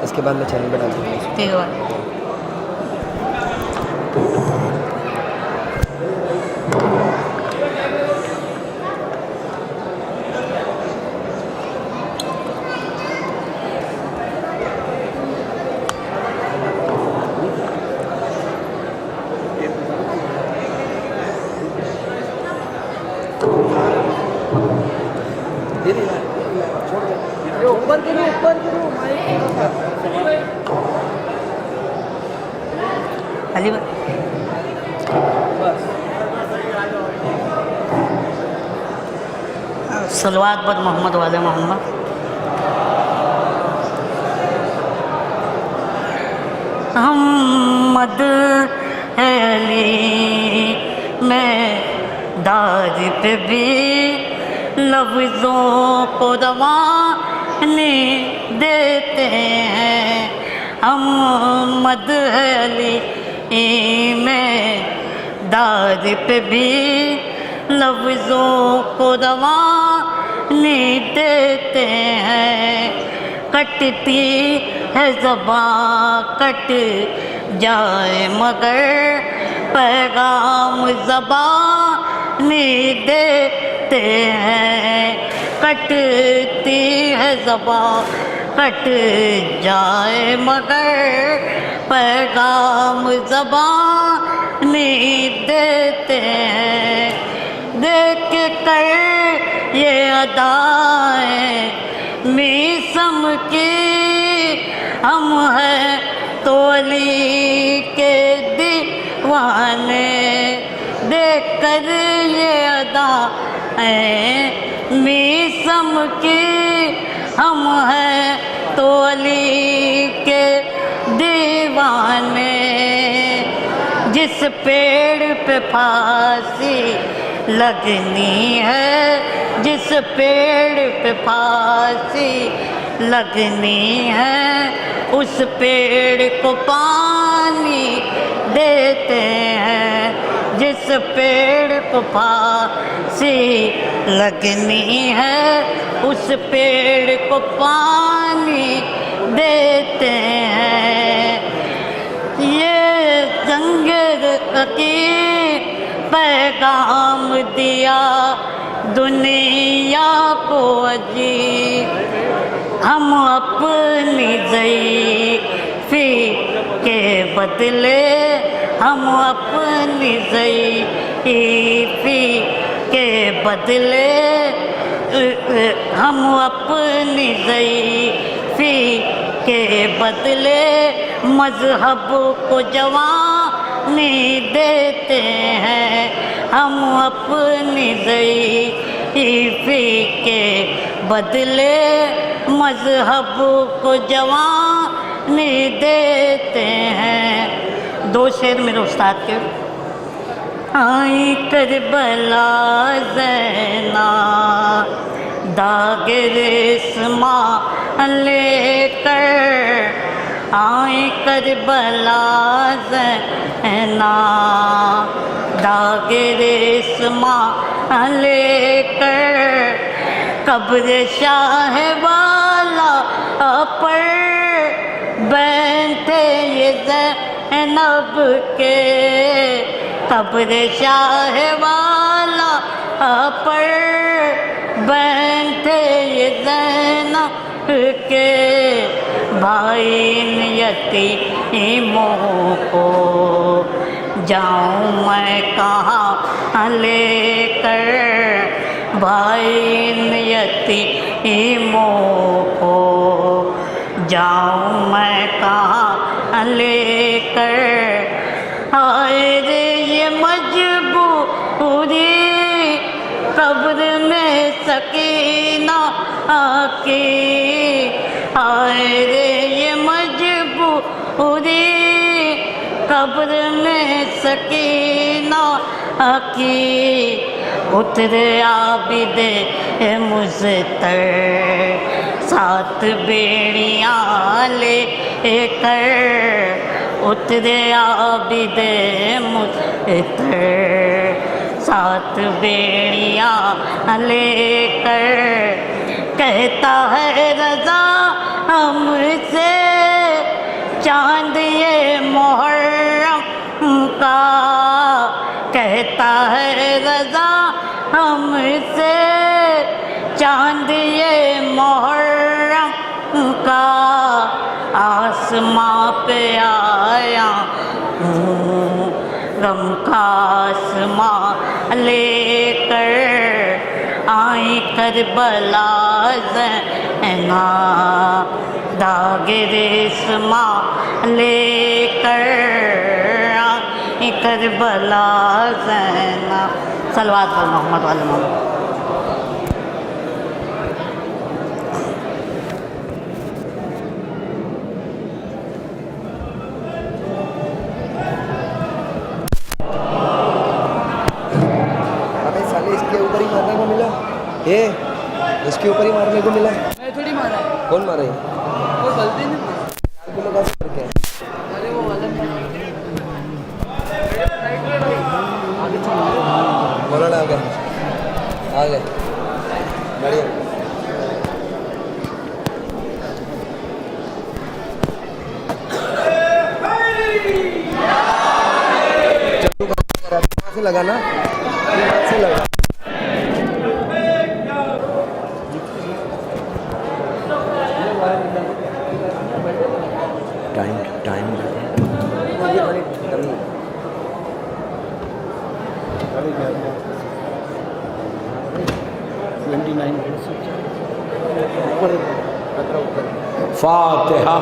اس کے بعد میں چینل پہ ڈال دوں گا. ٹھیک ہے بھائی. اوپر کرو علی بھائی صلوات پر محمد والے محمد. محمد علی میں داغ پہ بھی لفظوں کو روانی دیتے ہیں. محمد علی میں داغ پہ بھی لفظوں کو روانی دیتے ہیں. کٹتی ہے زباں کٹ جائے مگر پیغام زبانی دیتے ہیں. کٹتی ہے زباں کٹ جائے مگر پیغام زبانی دیتے ہیں. دیکھ کر یہ ادائیں میسم کی ہم ہیں تو علی کے دیوانے. دیکھ کر یہ ادائیں میسم کی ہم ہیں تو علی کے دیوانے. جس پیڑ پہ پھانسی لگنی ہے جس پیڑ پہ پھانسی لگنی ہے اس پیڑ کو پانی دیتے ہیں. جس پیڑ کو پھانسی لگنی ہے اس پیڑ کو پانی دیتے ہیں. یہ جنگ کی پیغام دیا دنیا کو عجیب. ہم اپنی ضعیفی کے بدلے ہم اپنی ضعیفی کے بدلے ہم اپنی ضعیفی کے بدلے مذہب کو جوانی دیتے ہیں. ہم اپنی ضعیفی کے بدلے مذہب کو جوانی دیتے ہیں. دو شعر میرے استاد کے. آئی کربلا زینب داغ رسماں لے کر آئی کربلا زینب داغ رسماں لے کر قبر شاہ والا پر بیٹھے یہ زینب کے. قبر شاہ والا پر بیٹھے یہ زینب کے. بھائی یتیموں کو جاؤں میں کہاں لے کر. بھائی یتیموں کو جاؤں میں کہاں لے کر. آئے رے یہ مجبوری قبر میں سکینہ کی. آئے رے یہ مجبوری قبر میں سکینہ کی. اترے عابد مزتر سات بیڑیاں لے کر. اترے عابد مزتر سات بیڑیاں لے کر. کہتا ہے رضا ہم سے شام سے چاند یہ محرم کا آسماں پہ آیا ہوں، غم کا آسماں لے کر آئی کربلا زینب، داغ ریشماں لے کر آئی کربلا زینب۔ صلوات پر محمد وعلی محمد۔ ہمیں سالے اس کے اوپر ہی مارنے کو ملا، یہ اس کے اوپر ہی مارنے کو ملا۔ میں تھوڑی مارا ہے، کون مارے؟ وہ غلطی نہیں لگا کر کے ارے وہ غلط مولانا آ گئے بڑھیا۔ کہاں سے لگانا؟ کہاں سے لگا؟ ٹائم فاتحہ۔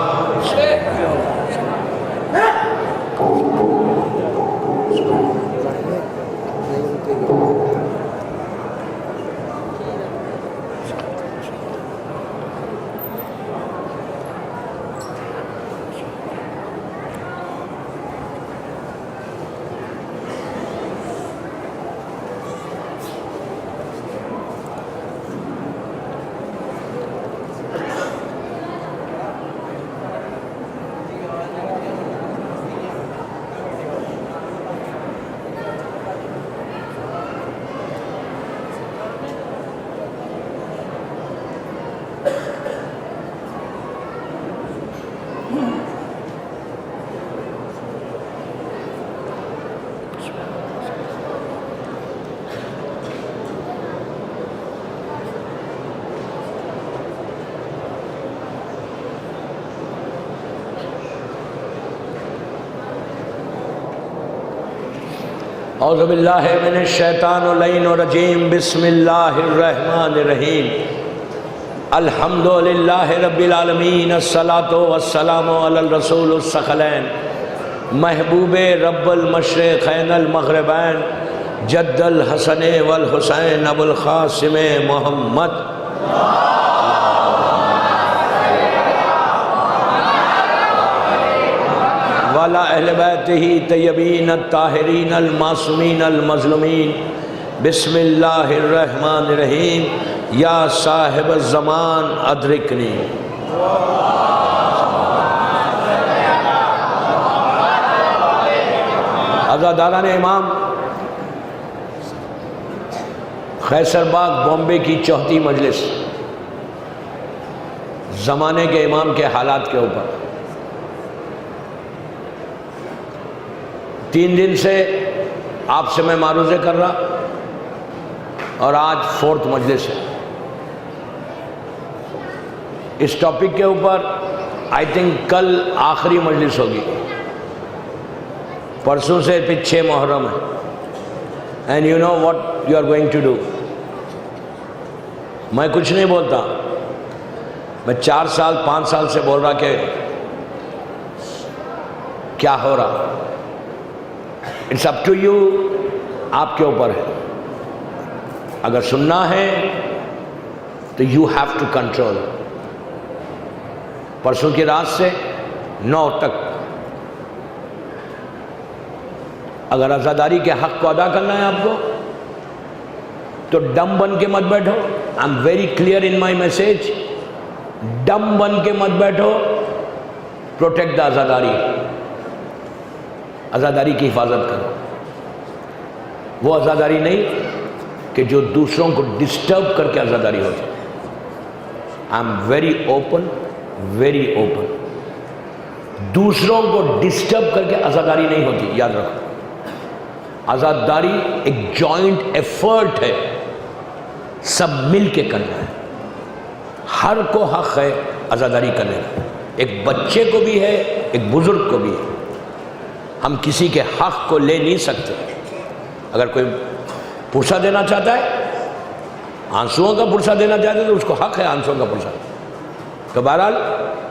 اعوذ باللہ من الشیطان اللعین الرجیم، بسم اللہ الرحمن الرحیم، الحمدللہ رب العالمین، الصلاۃ والسلام علی الرسول الثقلین، محبوب رب المشرقین المغربین، جد الحسن والحسین ابو القاسم محمد، وعلی اہل بیتہ طیبین الطاہرین المعصومین المظلومین، بسم اللہ الرحمن الرحیم، یا صاحب الزمان ادرکنی۔ عزاداران امام، خیسر باغ بامبے کی 4تھی مجلس، زمانے کے امام کے حالات کے اوپر 3 دن سے آپ سے میں معروضے کر رہا، اور آج 4تھ مجلس ہے اس ٹاپک کے اوپر۔ آئی تھنک کل آخری مجلس ہوگی، پرسوں سے پھر 6 محرم ہے۔ And you know what you are going to do. میں کچھ نہیں بولتا، میں 4 سال 5 سال سے بول رہا کہ کیا ہو رہا۔ اٹس اپ ٹو یو، آپ کے اوپر ہے۔ اگر سننا ہے تو یو ہیو ٹو کنٹرول۔ پرسوں کی رات سے 9 تک اگر عزاداری کے حق کو ادا کرنا ہے آپ کو تو ڈم بن کے مت بیٹھو۔ I am very clear in my message, dumb بن کے مت بیٹھو، پروٹیکٹ دا عزاداری، عزاداری کی حفاظت کرو۔ وہ عزاداری نہیں کہ جو دوسروں کو ڈسٹرب کر کے عزاداری ہو جائے۔ آئی am very open, very open. دوسروں کو ڈسٹرب کر کے عزاداری نہیں ہوتی، یاد رکھو۔ عزاداری ایک جوائنٹ ایفرٹ ہے سب مل کے کرنا ہے. ہر کو حق ہے عزاداری کرنے کا. ایک بچے کو بھی ہے, ایک بزرگ کو بھی ہے. ہم کسی کے حق کو لے نہیں سکتے. اگر کوئی پرسہ دینا چاہتا ہے, آنسوؤں کا پرسہ دینا چاہتا ہے, تو اس کو حق ہے آنسوؤں کا پرسہ. تو بہرحال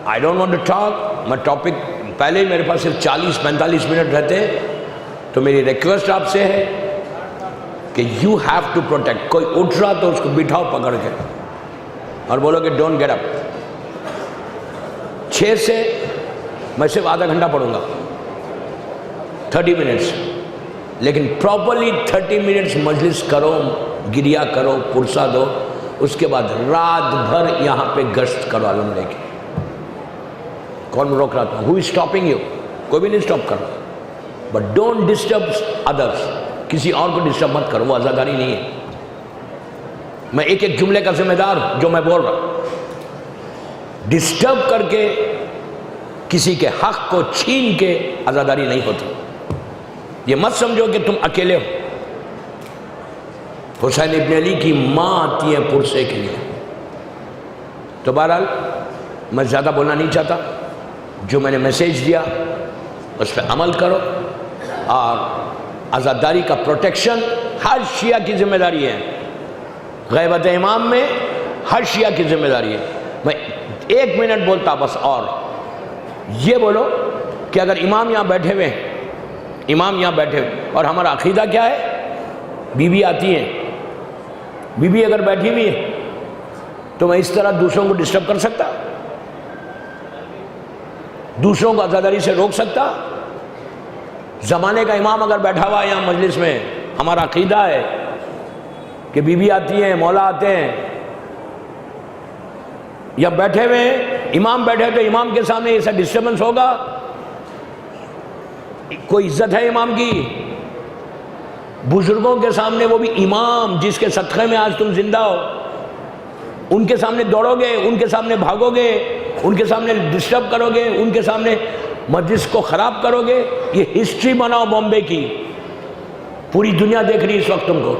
I don't want to talk. میں ٹاپک پہلے ہی میرے پاس صرف 40-45 منٹ رہتے ہیں, تو میری ریکویسٹ آپ سے ہے کہ یو ہیو ٹو پروٹیکٹ. کوئی اٹھ رہا تو اس کو بٹھاؤ پکڑ کے اور بولو کہ ڈونٹ گیٹ اپ. 6 سے میں صرف آدھا گھنٹہ پڑھوں گا, 30 منٹس, لیکن پراپرلی 30 منٹس مجلس کرو, گریا کرو, پرسہ دو. اس کے بعد رات بھر یہاں پہ گشت کرو علم لے کے. کون روک رہا تھا؟ ہو از اسٹاپنگ یو؟ کوئی بھی نہیں اسٹاپ کر رہا. بٹ ڈونٹ ڈسٹرب ادرس. کسی اور کو ڈسٹرب مت کرو, وہ عزاداری نہیں ہے. میں ایک ایک جملے کا ذمہ دار جو میں بول رہا ہوں. ڈسٹرب کر کے کسی کے حق کو چھین کے عزاداری نہیں ہوتی. یہ مت سمجھو کہ تم اکیلے ہو. حسین ابن علی کی ماں آتی ہے پرسے کے لیے. تو بہرحال میں زیادہ بولنا نہیں چاہتا. جو میں نے میسیج دیا اس پہ عمل کرو, اور عزاداری کا پروٹیکشن ہر شیعہ کی ذمہ داری ہے. غیبت امام میں ہر شیعہ کی ذمہ داری ہے. میں 1 منٹ بولتا بس, اور یہ بولو کہ اگر امام یہاں بیٹھے ہوئے ہیں, امام یہاں بیٹھے ہوئے, اور ہمارا عقیدہ کیا ہے, بیوی آتی ہیں, بیوی اگر بیٹھی ہوئی ہے تو میں اس طرح دوسروں کو ڈسٹرب کر سکتا, دوسروں کو عزاداری سے روک سکتا؟ زمانے کا امام اگر بیٹھا ہوا ہے یہاں مجلس میں, ہمارا عقیدہ ہے کہ بیوی آتی ہیں, مولا آتے ہیں, یا بیٹھے ہوئے ہیں, امام بیٹھے تو امام کے سامنے ایسا ڈسٹربنس ہوگا؟ کوئی عزت ہے امام کی؟ بزرگوں کے سامنے, وہ بھی امام جس کے صدقے میں آج تم زندہ ہو, ان کے سامنے دوڑو گے, ان کے سامنے بھاگو گے, ان کے سامنے ڈسٹرب کرو گے, ان کے سامنے مجلس کو خراب کرو گے؟ یہ ہسٹری بناؤ بامبے کی, پوری دنیا دیکھ رہی ہے اس وقت تم کو,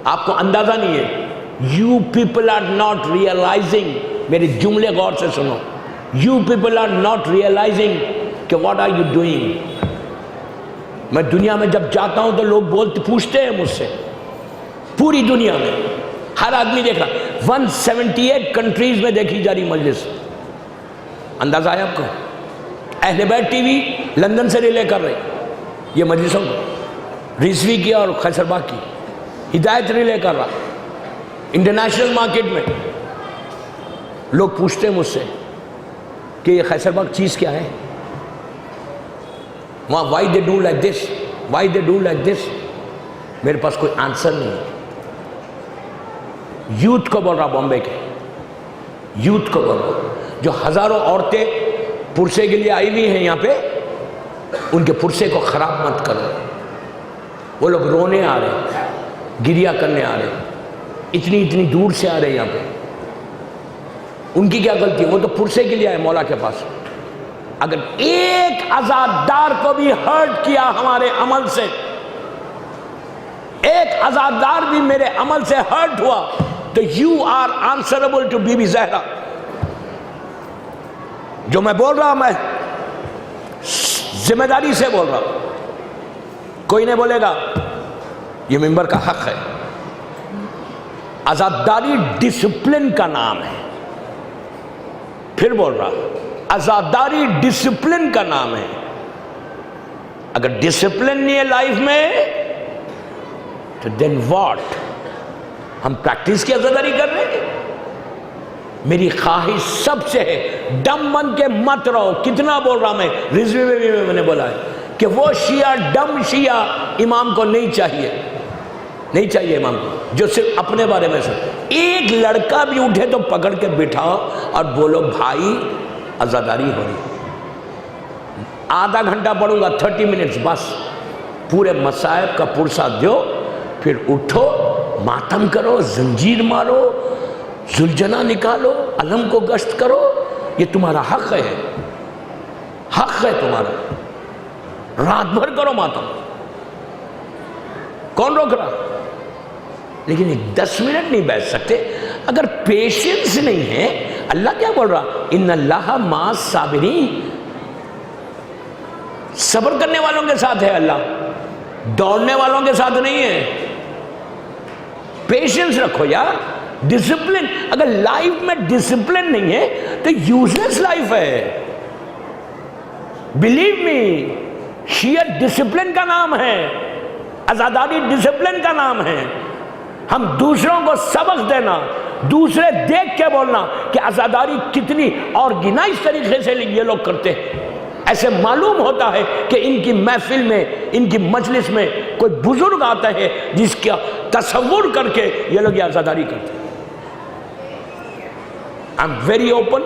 آپ کو اندازہ نہیں ہے. You people are not realising, میرے جملے غور سے سنو, you people are not realising کہ واٹ آر یو ڈوئنگ. میں دنیا میں جب جاتا ہوں تو لوگ پوچھتے ہیں مجھ سے, پوری دنیا میں ہر آدمی دیکھ رہا, 178 کنٹریز میں دیکھی جا رہی مجلس. اندازہ ہے آپ کو؟ اہل بیت ٹی وی لندن سے ریلے کر رہے یہ مجلسوں کو, رضوی کی اور خیسر باغ کی, ہدایت ریلے کر رہا. انٹرنیشنل مارکیٹ میں لوگ پوچھتے ہیں مجھ سے کہ یہ خیسر باغ چیز کیا ہے, why they do like this, why they do like this. میرے پاس کوئی آنسر نہیں ہے. یوتھ کو بول رہا, بامبے کے یوتھ کو بول رہا, جو ہزاروں عورتیں پرسے کے لیے آئی ہوئی ہیں یہاں پہ, ان کے پرسے کو خراب مت کرو. وہ لوگ رونے آ رہے, گریا کرنے آ رہے, اتنی دور سے آ رہے یہاں پہ. ان کی کیا غلطی؟ وہ تو پرسے کے لیے آئے مولا کے پاس. اگر ایک عزادار کو بھی ہرٹ کیا ہمارے عمل سے, ایک عزادار بھی میرے عمل سے ہرٹ ہوا, تو you are answerable to Bibi Zahra. جو میں بول رہا میں ذمہ داری سے بول رہا ہوں. کوئی نہیں بولے گا یہ ممبر کا حق ہے. عزاداری ڈسپلن کا نام ہے. پھر بول رہا, عزاداری ڈسپلن کا نام ہے. اگر ڈسپلن نہیں ہے لائف میں تو دین واٹ؟ ہم پریکٹس کی عزاداری کر رہے ہیں. میری خواہش سب سے ہے, ڈم بن کے مت رہو. کتنا بول رہا میں, رضوی میں بھی میں نے بولا ہے کہ وہ شیعہ, ڈم شیعہ امام کو نہیں چاہیے, نہیں چاہیے امام کو, جو صرف اپنے بارے میں سن. ایک لڑکا بھی اٹھے تو پکڑ کے بٹھاؤ اور بولو بھائی عزاداری ہو رہی. آدھا گھنٹہ پڑھوں گا, 30 منٹس بس. پورے مصائب کا پرسہ دو, پھر اٹھو, ماتم کرو, زنجیر مارو, زلجنا نکالو, علم کو گشت کرو. یہ تمہارا حق ہے, حق ہے تمہارا. رات بھر کرو ماتم, کون روک رہا؟ لیکن 10 منٹ نہیں بیٹھ سکتے. اگر پیشنس نہیں ہے, اللہ کیا بول رہا, ان اللہ مع الصابرین, صبر کرنے والوں کے ساتھ ہے اللہ, دوڑنے والوں کے ساتھ نہیں ہے. پیشنس رکھو یار, ڈسپلن. اگر لائف میں ڈسپلن نہیں ہے تو یوزلیس لائف ہے. بلیو می, شیعت ڈسپلن کا نام ہے, عزاداری ڈسپلن کا نام ہے. ہم دوسروں کو سبق دینا, دوسرے دیکھ کے بولنا کہ عزاداری کتنی آرگنائز طریقے سے یہ لوگ کرتے ہیں. ایسے معلوم ہوتا ہے کہ ان کی محفل میں, ان کی مجلس میں کوئی بزرگ آتا ہے جس کا تصور کر کے یہ لوگ یہ عزاداری کرتے ہیں. I'm very open,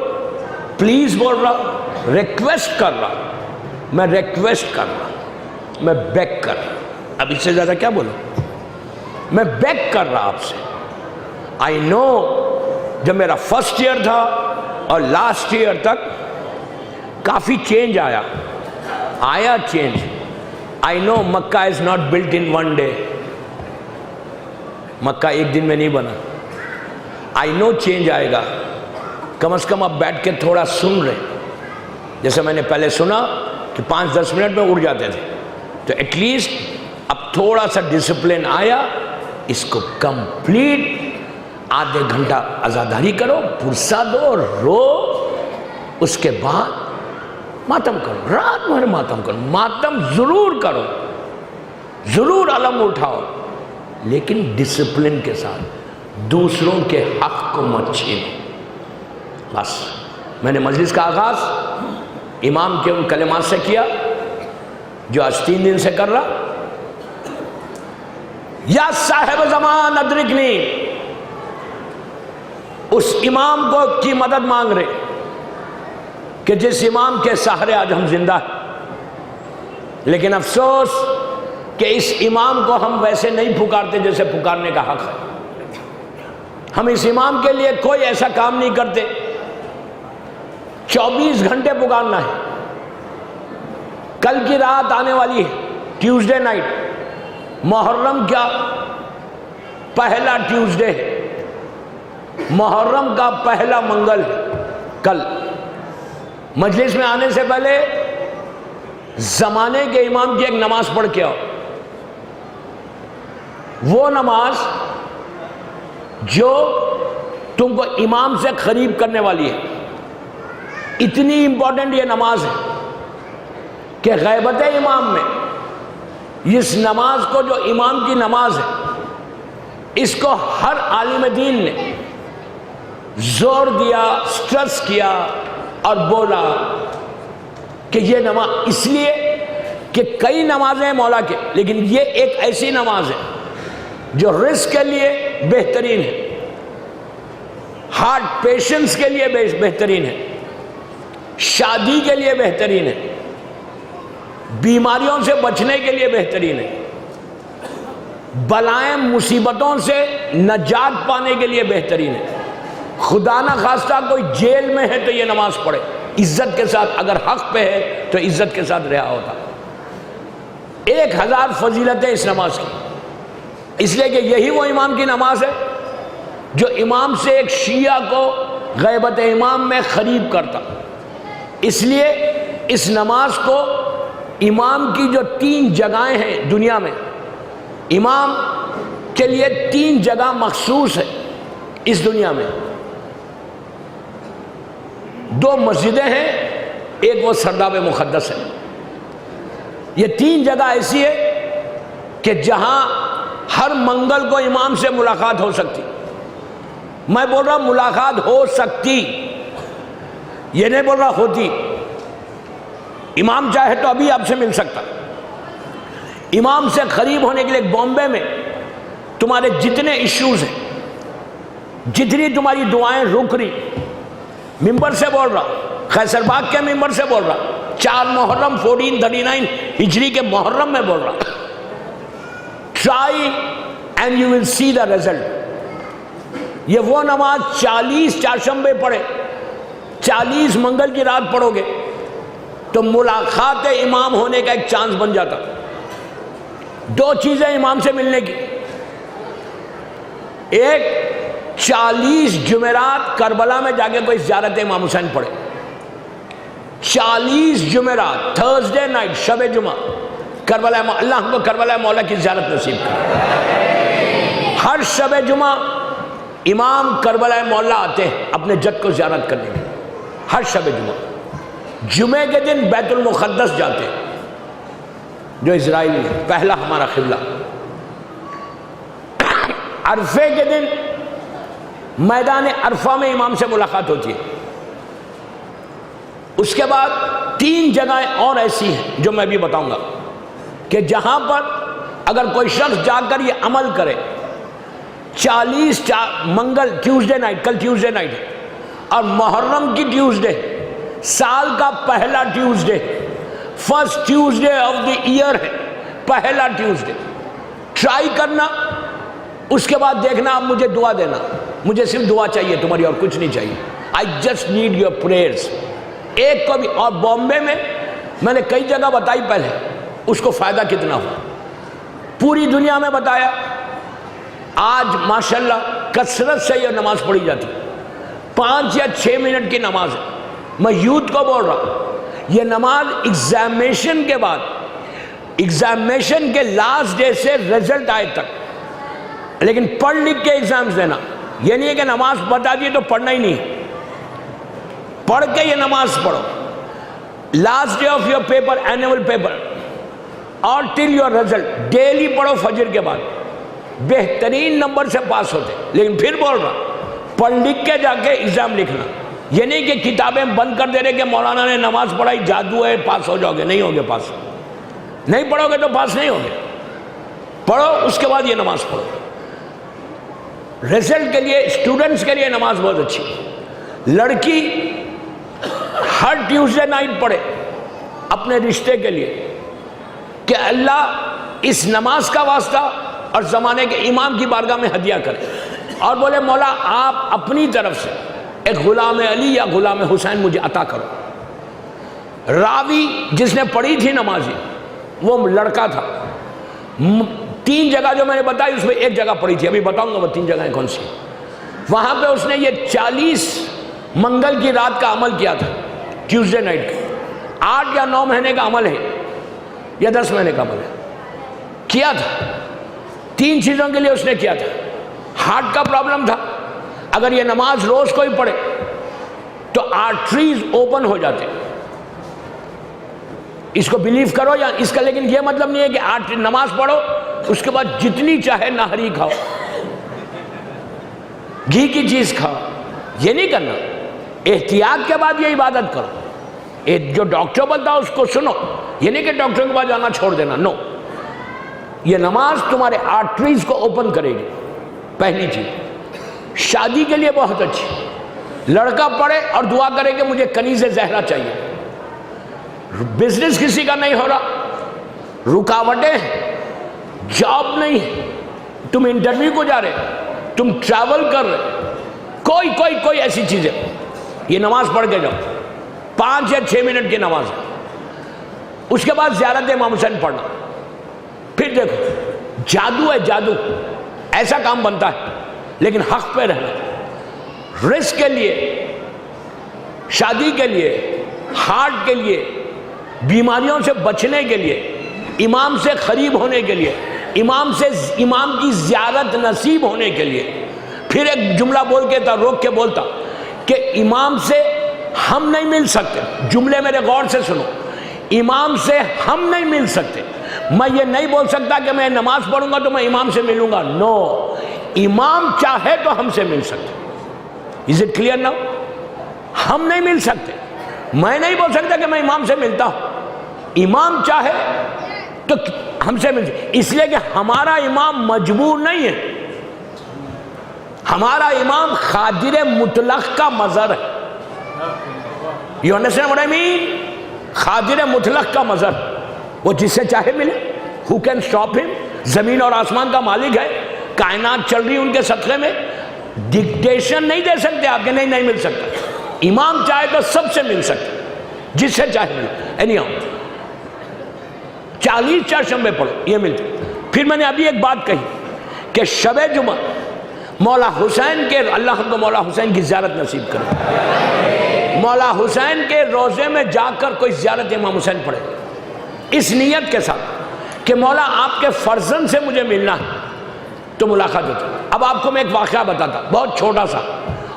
پلیز بول رہا, ریکویسٹ کر رہا, میں ریکویسٹ کر رہا, میں بیگ کر رہا. اب اس سے زیادہ کیا بولوں, میں بیگ کر رہا آپ سے. آئی نو جب میرا فرسٹ ایئر تھا اور لاسٹ ایئر تک کافی چینج آیا change. I know Mecca is not built in one day, Mecca ایک دن میں نہیں بنا. آئی نو چینج آئے گا. کم از کم اب بیٹھ کے تھوڑا سن رہے, جیسے میں نے پہلے سنا کہ 5-10 منٹ میں اڑ جاتے تھے, تو ایٹ لیسٹ اب تھوڑا سا ڈسپلن آیا. اس کو کمپلیٹ آدھے گھنٹہ عزاداری کرو, پرسہ دو, رو, اس کے بعد ماتم کرو, رات بھر ماتم کرو. ماتم ضرور کرو, ضرور علم اٹھاؤ, لیکن ڈسپلن کے ساتھ. دوسروں کے حق کو مت چھینو. بس میں نے مجلس کا آغاز امام کے ان کلمات سے کیا جو آج 3 دن سے کر رہا. یا صاحب زمان ادرکنی, اس امام کو کی مدد مانگ رہے کہ جس امام کے سہارے آج ہم زندہ ہیں. لیکن افسوس کہ اس امام کو ہم ویسے نہیں پکارتے جیسے پکارنے کا حق ہے. ہم اس امام کے لیے کوئی ایسا کام نہیں کرتے. 24 گھنٹے پکارنا ہے. کل کی رات آنے والی ہے, ٹیوزڈے نائٹ, محرم کا پہلا ٹیوزڈے ہے, محرم کا پہلا منگل ہے. کل مجلس میں آنے سے پہلے زمانے کے امام کی ایک نماز پڑھ کے آؤ. وہ نماز جو تم کو امام سے قریب کرنے والی ہے. اتنی امپورٹنٹ یہ نماز ہے کہ غیبت امام میں اس نماز کو, جو امام کی نماز ہے, اس کو ہر عالم دین نے زور دیا, سٹرس کیا اور بولا کہ یہ نماز, اس لیے کہ کئی نمازیں ہیں مولا کے, لیکن یہ ایک ایسی نماز ہے جو رزق کے لیے بہترین ہے, ہارٹ پیشنس کے لیے بہترین ہے, شادی کے لیے بہترین ہے, بیماریوں سے بچنے کے لیے بہترین ہے, بلائیں مصیبتوں سے نجات پانے کے لیے بہترین ہے. خدا نہ خواستہ کوئی جیل میں ہے تو یہ نماز پڑھے عزت کے ساتھ, اگر حق پہ ہے تو عزت کے ساتھ رہا ہوتا. 1000 فضیلتیں اس نماز کی, اس لیے کہ یہی وہ امام کی نماز ہے جو امام سے ایک شیعہ کو غیبت امام میں قریب کرتا. اس لیے اس نماز کو امام کی جو 3 جگہیں ہیں دنیا میں, امام کے لیے 3 جگہ مخصوص ہے اس دنیا میں. 2 مسجدیں ہیں, ایک وہ سرداب مقدس ہے. یہ 3 جگہ ایسی ہے کہ جہاں ہر منگل کو امام سے ملاقات ہو سکتی. میں بول رہا ملاقات ہو سکتی, یہ نہیں بول رہا ہوتی. امام چاہے تو ابھی آپ سے مل سکتا. امام سے قریب ہونے کے لیے بامبے میں تمہارے جتنے ایشوز ہیں, جتنی تمہاری دعائیں رک رہی, ممبر سے بول رہا, قیصر باغ کے ممبر سے بول رہا, 4 محرم 1439 ہجری کے محرم میں بول رہا, try and you will see the result. یہ وہ نماز 40 چاشمبے پڑھے, 40 منگل کی رات پڑھو گے تو ملاقات امام ہونے کا ایک چانس بن جاتا. 2 چیزیں امام سے ملنے کی, ایک 40 جمعرات کربلا میں جا کے کوئی زیارت امام حسین پڑھے. 40 جمعرات تھرسڈے نائٹ شب جمعہ کربلا. اللہ ہم کو کربلا مولا کی زیارت نصیب کرے. ہر شب جمعہ امام کربلا مولا آتے ہیں اپنے جد کو زیارت کرنے کے. ہر شب جمعہ. جمعے کے دن بیت المقدس جاتے ہیں جو اسرائیل ہے، پہلا ہمارا قبلہ. عرفے کے دن میدان عرفہ میں امام سے ملاقات ہوتی ہے. اس کے بعد 3 جگہیں اور ایسی ہیں جو میں بھی بتاؤں گا کہ جہاں پر اگر کوئی شخص جا کر یہ عمل کرے 40 منگل ٹیوزڈے نائٹ، کل ٹیوزڈے نائٹ ہے اور محرم کی ٹیوزڈے، سال کا پہلا Tuesday, first Tuesday of the year ہے، پہلا ٹیوزڈے. ٹرائی کرنا. اس کے بعد دیکھنا، آپ مجھے دعا دینا. مجھے صرف دعا چاہیے تمہاری اور کچھ نہیں چاہیے. I just need your prayers. ایک کو بھی. اور بامبے میں نے کئی جگہ بتائی پہلے، اس کو فائدہ کتنا ہوا. پوری دنیا میں بتایا. آج ماشاءاللہ کثرت سے یہ نماز پڑھی جاتی. 5 یا 6 منٹ کی نماز ہے. میں یوتھ کو بول رہا ہوں، یہ نماز ایگزامینیشن کے بعد، ایگزامینیشن کے لاسٹ ڈے سے رزلٹ آئے تک، لیکن پڑھ لکھ کے ایگزامز دینا. یہ نہیں ہے کہ نماز بتا دی تو پڑھنا ہی نہیں. پڑھ کے یہ نماز پڑھو. Last day of your paper, annual paper اور ٹل یور رزلٹ ڈیلی پڑھو. فجر کے بعد بہترین نمبر سے پاس ہوتے. لیکن پھر بول رہا پڑھ لکھ کے جا کے ایگزام لکھنا. یہ نہیں کہ کتابیں بند کر دے رہے کہ مولانا نے نماز پڑھائی جادو ہے پاس ہو جاؤ گے. نہیں ہوگے پاس. نہیں پڑھو گے تو پاس نہیں ہوگے. پڑھو، اس کے بعد یہ نماز پڑھو. رزلٹ کے لیے، اسٹوڈنٹس کے لیے نماز بہت اچھی. لڑکی ہر ٹیوزڈے نائٹ پڑھے اپنے رشتے کے لیے کہ اللہ اس نماز کا واسطہ اور زمانے کے امام کی بارگاہ میں ہدیہ کرے اور بولے مولا آپ اپنی طرف سے ایک غلام علی یا غلام حسین مجھے عطا کرو. راوی جس نے پڑھی تھی نمازی وہ لڑکا تھا. 3 جگہ جو میں نے بتائی اس میں ایک جگہ پڑھی تھی. ابھی بتاؤں گا وہ 3 جگہیں کون سی. وہاں پہ اس نے یہ 40 منگل کی رات کا عمل کیا تھا ٹیوزڈے نائٹ کا. 8 یا 9 مہینے کا عمل ہے یا 10 مہینے کا عمل ہے. کیا تھا 3 چیزوں کے لیے اس نے کیا تھا. ہارٹ کا پرابلم تھا. اگر یہ نماز روز کوئی پڑھے تو آرٹریز اوپن ہو جاتے. اس کو بلیو کرو یا اس کا، لیکن یہ مطلب نہیں ہے کہ نماز پڑھو اس کے بعد جتنی چاہے نہری کھاؤ، گھی کی چیز کھاؤ. یہ نہیں کرنا. احتیاط کے بعد یہ عبادت کرو. جو ڈاکٹر بولتا ہے اس کو سنو. یہ نہیں کہ ڈاکٹر کے پاس جانا چھوڑ دینا. نو. یہ نماز تمہارے آرٹریز کو اوپن کرے گی. پہلی چیز. شادی کے لیے بہت اچھی. لڑکا پڑھے اور دعا کرے کہ مجھے کنیز زہرا چاہیے. بزنس کسی کا نہیں ہو رہا، رکاوٹیں، جاب نہیں، تم انٹرویو کو جا رہے، تم ٹریول کر رہے، کوئی ایسی چیزیں، یہ نماز پڑھ کے جاؤ. 5 یا 6 منٹ کی نماز ہے. اس کے بعد زیارت امام حسین پڑھنا. پھر دیکھو جادو ہے، جادو ایسا کام بنتا ہے لیکن حق پہ رہنا. رزق کے لیے، شادی کے لیے، ہارٹ کے لیے، بیماریوں سے بچنے کے لیے، امام سے قریب ہونے کے لیے، امام کی زیارت نصیب ہونے کے لیے. پھر ایک جملہ بول کے تھا، روک کے بولتا کہ امام سے ہم نہیں مل سکتے. جملے میرے غور سے سنو. امام سے ہم نہیں مل سکتے. میں یہ نہیں بول سکتا کہ میں نماز پڑھوں گا تو میں امام سے ملوں گا. نو. امام چاہے تو ہم سے مل سکتے. Is it clear now? ہم نہیں مل سکتے. میں نہیں بول سکتا کہ میں امام سے ملتا ہوں. امام چاہے تو ہم سے مل سکتے. اس لیے کہ ہمارا امام مجبور نہیں ہے. ہمارا امام قادر مطلق کا مظہر ہے. You understand what I mean? قادر مطلق کا مظہر. وہ جس سے چاہے ملے. Who can stop him? زمین اور آسمان کا مالک ہے. کائنات چل رہی ان کے صدقے میں. ڈکٹیشن نہیں دے سکتے آپ کے. نہیں مل سکتا. امام چاہے تو سب سے مل سکتے، جس سے چاہے ملے. anyhow 40 چارشنبے پڑھو، یہ ملتے. پھر میں نے ابھی ایک بات کہی کہ شب جمعہ مولا حسین کے، اللہ ہم کو مولا حسین کی زیارت نصیب کرے، مولا حسین کے روضے میں جا کر کوئی زیارت امام حسین پڑھے اس نیت کے ساتھ کہ مولا آپ کے فرزند سے مجھے ملنا ہے، تو ملاقات ہوتی۔ اب آپ کو میں ایک واقعہ بتاتا، بہت چھوٹا سا،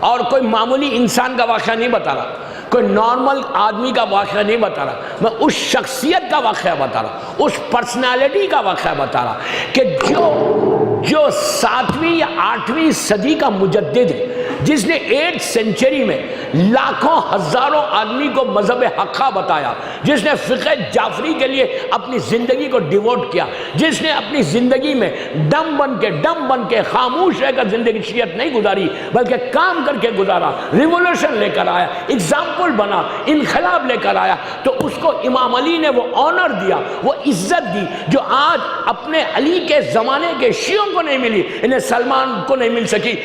اور کوئی معمولی انسان کا واقعہ نہیں بتا رہا، کوئی نارمل آدمی کا واقعہ نہیں بتا رہا، میں اس شخصیت کا واقعہ بتا رہا، اس پرسنالٹی کا واقعہ بتا رہا کہ جو 7ویں یا 8ویں صدی کا مجدد ہے، جس نے 8 سینچری میں لاکھوں ہزاروں آدمی کو مذہب حقہ بتایا، جس نے فقہ جعفری کے لیے اپنی زندگی کو ڈیووٹ کیا، جس نے اپنی زندگی میں ڈم بن کے خاموش رہ کر زندگی شریعت نہیں گزاری بلکہ کام کر کے گزارا، ریولوشن لے کر آیا، اگزامپل بنا، انقلاب لے کر آیا، تو اس کو امام علی نے وہ آنر دیا، وہ عزت دی جو آج اپنے علی کے زمانے کے شیعوں کو نہیں ملی، انہیں سلمان کو نہیں مل سکی۔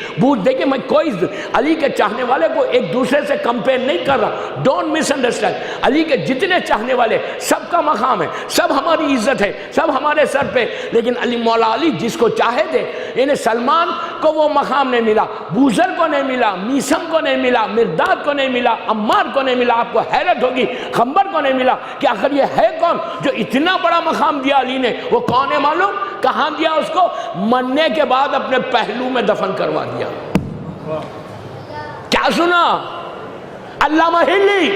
دیکھیں میں کوئی علی کے چاہنے والے کو ایک دوسرے سے کمپیئر نہیں کر رہا، ڈونٹ مس انڈرسٹینڈ، علی کے جتنے چاہنے والے سب کا مقام ہے، سب ہماری عزت ہے، سب ہمارے سر پہ، لیکن علی مولا علی جس کو چاہے دے، انہیں سلمان کو وہ مقام نہیں ملا، بوذر کو نہیں ملا، میسم کو نہیں ملا، مرداد کو نہیں ملا، عمار کو نہیں ملا۔ آپ کو حیرت ہوگی خنبر کو نہیں ملا کہ آخر یہ ہے کون جو اتنا بڑا مقام دیا علی نے؟ وہ کون ہے معلوم؟ کہاں دیا اس کو؟ مرنے کے بعد اپنے پہلو میں دفن کروا دیا۔ کیا سنا؟ علامہ ہلی،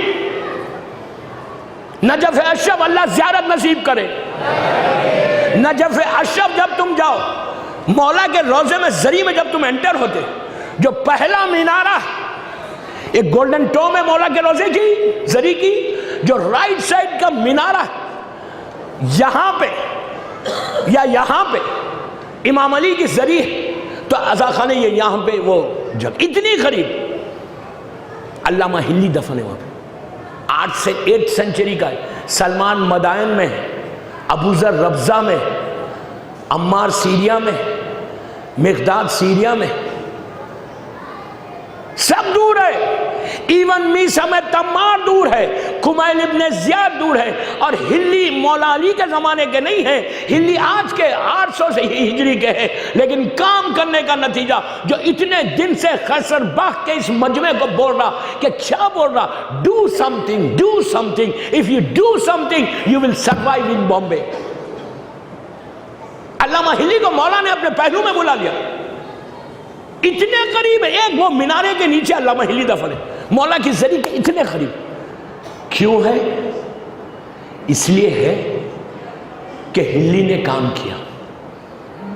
نجف اشرف، اللہ زیارت نصیب کرے۔ نجف اشرف جب تم جاؤ، مولا کے روضے میں زری میں جب تم انٹر ہوتے، جو پہلا مینارہ ایک گولڈن ٹوم ہے مولا کے روضے کی زری کی، جو رائٹ سائڈ کا مینارہ یہاں پہ یا یہاں پہ امام علی کی زری ہے، تو عزا خانے یہ یہاں پہ وہ جگہ اتنی قریب علامہ ہلی دفن ہے وہاں پہ، 8 سے 8 سینچری کا ہے۔ سلمان مدائن میں ہے، ابو ذر ربضہ میں، عمار سیریا میں، مقداد سیریا میں، سب دور ہے۔ ایون میسم تمار دور ہے، کمیل ابن زیاد دور ہے، اور ہلی مولا علی کے زمانے کے نہیں ہیں، ہلی آج کے 800 سے ہجری کے ہیں، لیکن کام کرنے کا نتیجہ جو اتنے دن سے خیسر باغ کے اس مجمع کو بول رہا کہ کیا بول رہا؟ Do some thing, if you do some thing you will survive in Bombay. علامہ ہلی کو مولا نے اپنے پہلو میں بلا لیا، اتنے قریب ہے، ایک وہ مینارے کے نیچے علامہ ہلی دفن ہے، مولا کی زری کے اتنے قریب۔ کیوں ہے؟ اس لیے ہے کہ ہلی نے کام کیا۔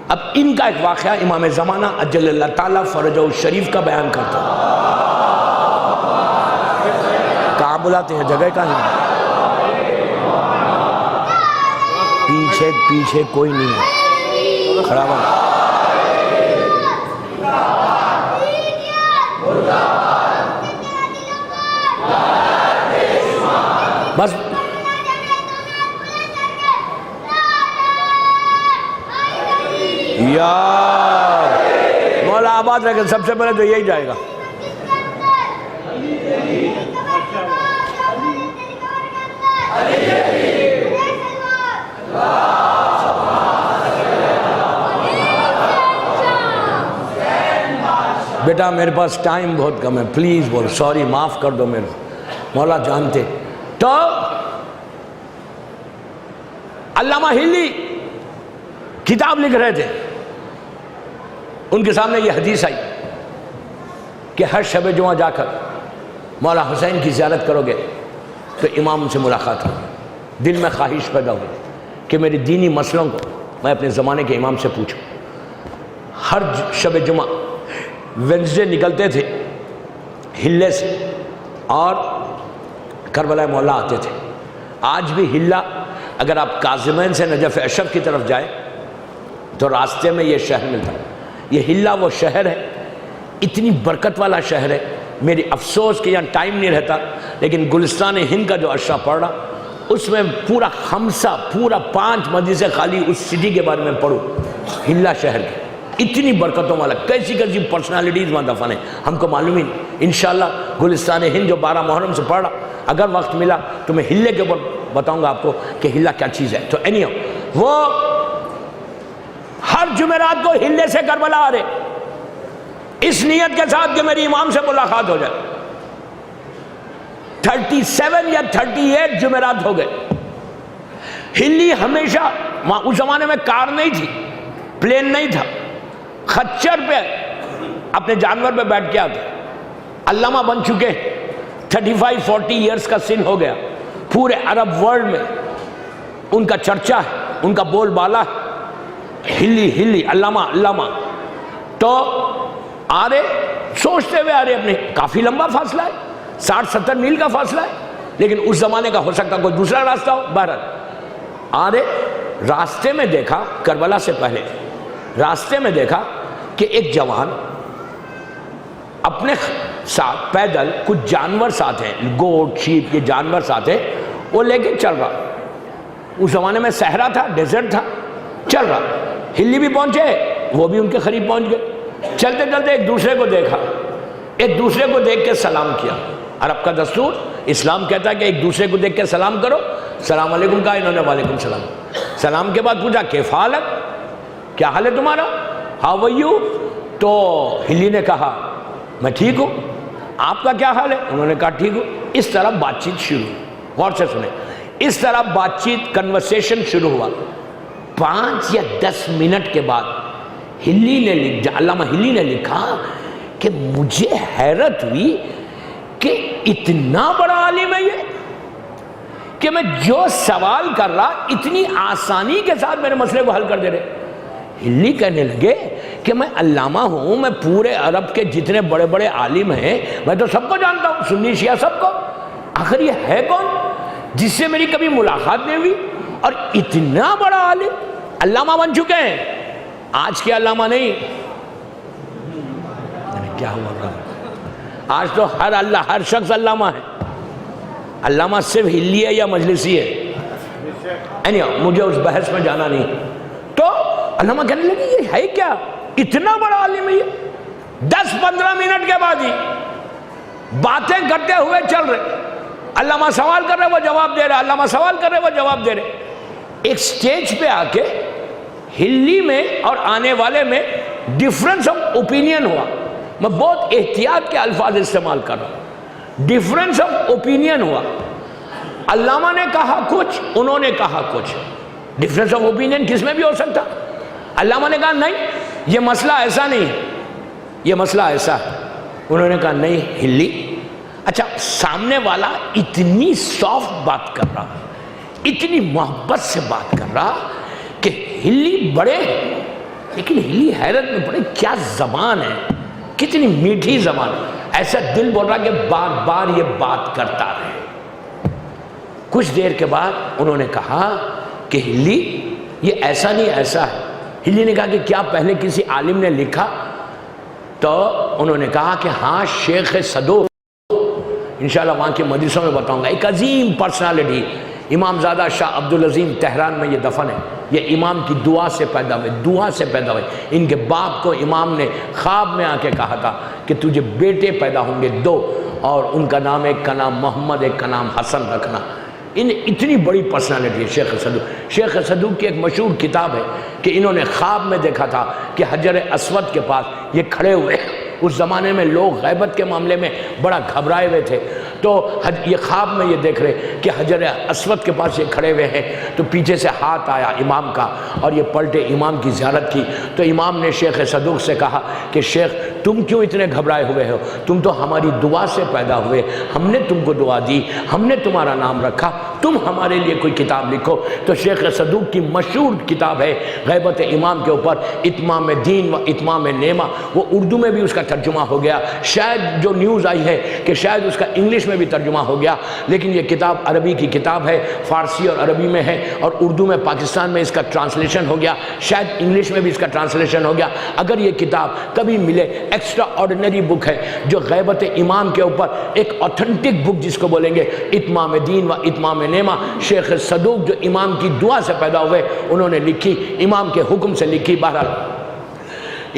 اب ان کا ایک واقعہ امام زمانہ اجل اللہ تعالیٰ فرجہ الشریف کا بیان کرتا ہوں۔ کہاں بلاتے ہیں؟ جگہ کہاں ہے؟ پیچھے کوئی نہیں ہے، کھڑا ہوا۔ بس یار مولا آباد رہ کے سب سے پہلے تو یہی جائے گا۔ بیٹا میرے پاس ٹائم بہت کم ہے، پلیز بول، سوری، معاف کر دو میرے، مولا جانتے۔ تو علامہ ہلی کتاب لکھ رہے تھے، ان کے سامنے یہ حدیث آئی کہ ہر شب جمعہ جا کر مولا حسین کی زیارت کرو گے تو امام سے ملاقات ہوگی۔ دل میں خواہش پیدا ہوئی کہ میری دینی مسئلوں کو میں اپنے زمانے کے امام سے پوچھوں۔ ہر شب جمعہ وینسڈے نکلتے تھے ہلے سے اور کربلا مولا آتے تھے۔ آج بھی ہلا، اگر آپ کاظمین سے نجف اشرف کی طرف جائیں تو راستے میں یہ شہر ملتا ہے۔ یہ ہلا وہ شہر ہے، اتنی برکت والا شہر ہے۔ میری افسوس کہ یہاں ٹائم نہیں رہتا، لیکن گلستان ہند کا جو اشرا پڑھ رہا اس میں پورا 5 مجلسیں خالی اس سٹی کے بارے میں پڑھو، ہلا شہر کے، اتنی برکتوں والا، کیسی پرسنالٹیز وہاں دفن ہیں، ہم کو معلوم ہی نہیں۔ انشاءاللہ گلستان ہند جو 12 محرم سے پڑھ رہا، اگر وقت ملا تو میں ہلے کے اوپر بتاؤں گا آپ کو کہ ہلا کیا چیز ہے۔ تو وہ ہر جمعرات کو ہلے سے کربلا آ رہے، اس نیت کے ساتھ کہ میری امام سے ملاقات ہو جائے. 37 یا 38 جمعرات ہو گئے. ہلی ہمیشہ، اس زمانے میں کار نہیں تھی، پلین نہیں تھا، خچر پہ اپنے جانور پہ بیٹھ کے آتے. علامہ بن چکے، 35-40 ایئرس کا سن ہو گیا. پورے عرب ورلڈ میں ان کا چرچا ہے، ان کا بول بالا ہے. ہلی علامہ. تو آ رہے، سوچتے ہوئے آ رہے، اپنے کافی لمبا فاصلہ ہے، 60-70 میل کا فاصلہ ہے، لیکن اس زمانے کا ہو سکتا کوئی دوسرا راستہ ہو. بہرحال آ رہے، راستے میں دیکھا، کربلا سے پہلے راستے میں دیکھا کہ ایک جوان اپنے ساتھ پیدل، کچھ جانور ساتھ ہیں، گوٹ، شیپ، یہ جانور ساتھ ہیں، وہ لے کے چل رہا. اس زمانے میں صحرا تھا، ڈیزرٹ تھا، چل رہا. ہلی بھی پہنچے، وہ بھی ان کے قریب پہنچ گئے. چلتے چلتے ایک دوسرے کو دیکھا، ایک دوسرے کو دیکھ کے سلام کیا. عرب کا دستور، اسلام کہتا ہے کہ ایک دوسرے کو دیکھ کے سلام کرو. السلام علیکم کہا، انہوں نے وعلیکم السلام. سلام کے بعد پوچھا کیف حالک، کیا حال ہے تمہارا، ہاؤ آر یو. تو ہلی نے کہا میں ٹھیک ہوں، آپ کا کیا حال ہے، انہوں نے کہا ٹھیک ہوں. اس طرح بات چیت شروع. غور سے سنیں، اس طرح بات چیت، کنورسیشن شروع ہوا. 5 یا 10 منٹ کے بعد علامہ ہلی نے لکھا کہ مجھے حیرت ہوئی کہ اتنا بڑا عالم ہے یہ، کہ میں جو سوال کر رہا اتنی آسانی کے ساتھ میرے مسئلے کو حل کر دے رہے. ہلی کہنے لگے کہ میں علامہ ہوں، میں پورے عرب کے جتنے بڑے بڑے عالم ہیں میں تو سب کو جانتا ہوں، سنی شیعہ سب کو. آخر یہ ہے کون جس سے میری کبھی ملاقات نہیں ہوئی اور اتنا بڑا عالم، علامہ بن چکے ہیں. آج کے علامہ نہیں، کیا ہوا، آج تو ہر شخص علامہ ہے. علامہ صرف ہلی ہے یا مجلسی ہے، مجھے اس بحث میں جانا نہیں. تو علامہ کہنے لگے یہ ہے کیا، اتنا بڑا عالم ہے یہ. 10-15 منٹ کے بعد ہی باتیں کرتے ہوئے چل رہے. علامہ سوال کر رہے وہ جواب دے رہے، علامہ سوال کر رہے وہ جواب دے رہے. ایک سٹیج پہ آ کے ہلی میں اور آنے والے میں ڈیفرنس آف اوپینین ہوا. میں بہت احتیاط کے الفاظ استعمال کر رہا ہوں. ڈیفرنس آف اوپینین ہوا. علامہ نے کہا کچھ، انہوں نے کہا کچھ. ڈیفرنس آف اوپینین کس میں بھی ہو سکتا. علامہ نے کہا نہیں یہ مسئلہ ایسا نہیں ہے، یہ مسئلہ ایسا ہے. انہوں نے کہا نہیں ہلی. اچھا، سامنے والا اتنی سافٹ بات کر رہا، اتنی محبت سے بات کر رہا کہ ہلی بڑے، لیکن ہلی حیرت میں پڑے، کیا زبان ہے، کتنی میٹھی زبان. ایسا دل بول رہا کہ بار بار یہ بات کرتا رہے. کچھ دیر کے بعد انہوں نے کہا کہ ہلی یہ ایسا نہیں ایسا ہے. ہلی نے کہا کہ کیا پہلے کسی عالم نے لکھا؟ تو انہوں نے کہا کہ ہاں شیخ صدوق، انشاءاللہ وہاں کے مدرسوں میں بتاؤں گا، ایک عظیم پرسنالٹی، امام زادہ شاہ عبدالعظیم تہران میں یہ دفن ہے. یہ امام کی دعا سے پیدا ہوئے، دعا سے پیدا ہوئے. ان کے باپ کو امام نے خواب میں آ کے کہا تھا کہ تجھے بیٹے پیدا ہوں گے 2، اور ان کا نام، ایک کا نام محمد، ایک کا نام حسن رکھنا. ان اتنی بڑی پرسنالٹی ہے شیخ صدوق. شیخ صدوق کی ایک مشہور کتاب ہے کہ انہوں نے خواب میں دیکھا تھا کہ حجر اسود کے پاس یہ کھڑے ہوئے. اس زمانے میں لوگ غیبت کے معاملے میں بڑا گھبرائے ہوئے تھے. تو یہ خواب میں یہ دیکھ رہے کہ حجر اسود کے پاس یہ کھڑے ہوئے ہیں. تو پیچھے سے ہاتھ آیا امام کا اور یہ پلٹے، امام کی زیارت کی. تو امام نے شیخ صدوق سے کہا کہ شیخ تم کیوں اتنے گھبرائے ہوئے ہو، تم تو ہماری دعا سے پیدا ہوئے، ہم نے تم کو دعا دی، ہم نے تمہارا نام رکھا، تم ہمارے لیے کوئی کتاب لکھو. تو شیخ صدوق کی مشہور کتاب ہے غیبت امام کے اوپر، اتمام دین و اتمام نعمہ. وہ اردو میں بھی اس کا ترجمہ ہو گیا. شاید جو نیوز آئی ہے کہ شاید اس کا انگلش میں بھی ترجمہ ہو گیا، لیکن یہ کتاب عربی کی کتاب ہے، فارسی اور عربی میں ہے، اور اردو میں پاکستان میں اس کا ٹرانسلیشن ہو گیا، شاید انگلش میں بھی اس کا ٹرانسلیشن ہو گیا. اگر یہ کتاب کبھی ملے، ایکسٹرا آرڈنری بک ہے جو غیبت امام کے اوپر، ایک اوتھنٹک بک جس کو بولیں گے، اتمام دین و اتمام نعمہ. شیخ صدوق جو امام کی دعا سے پیدا ہوئے، انہوں نے لکھی، امام کے حکم سے لکھی. بہرحال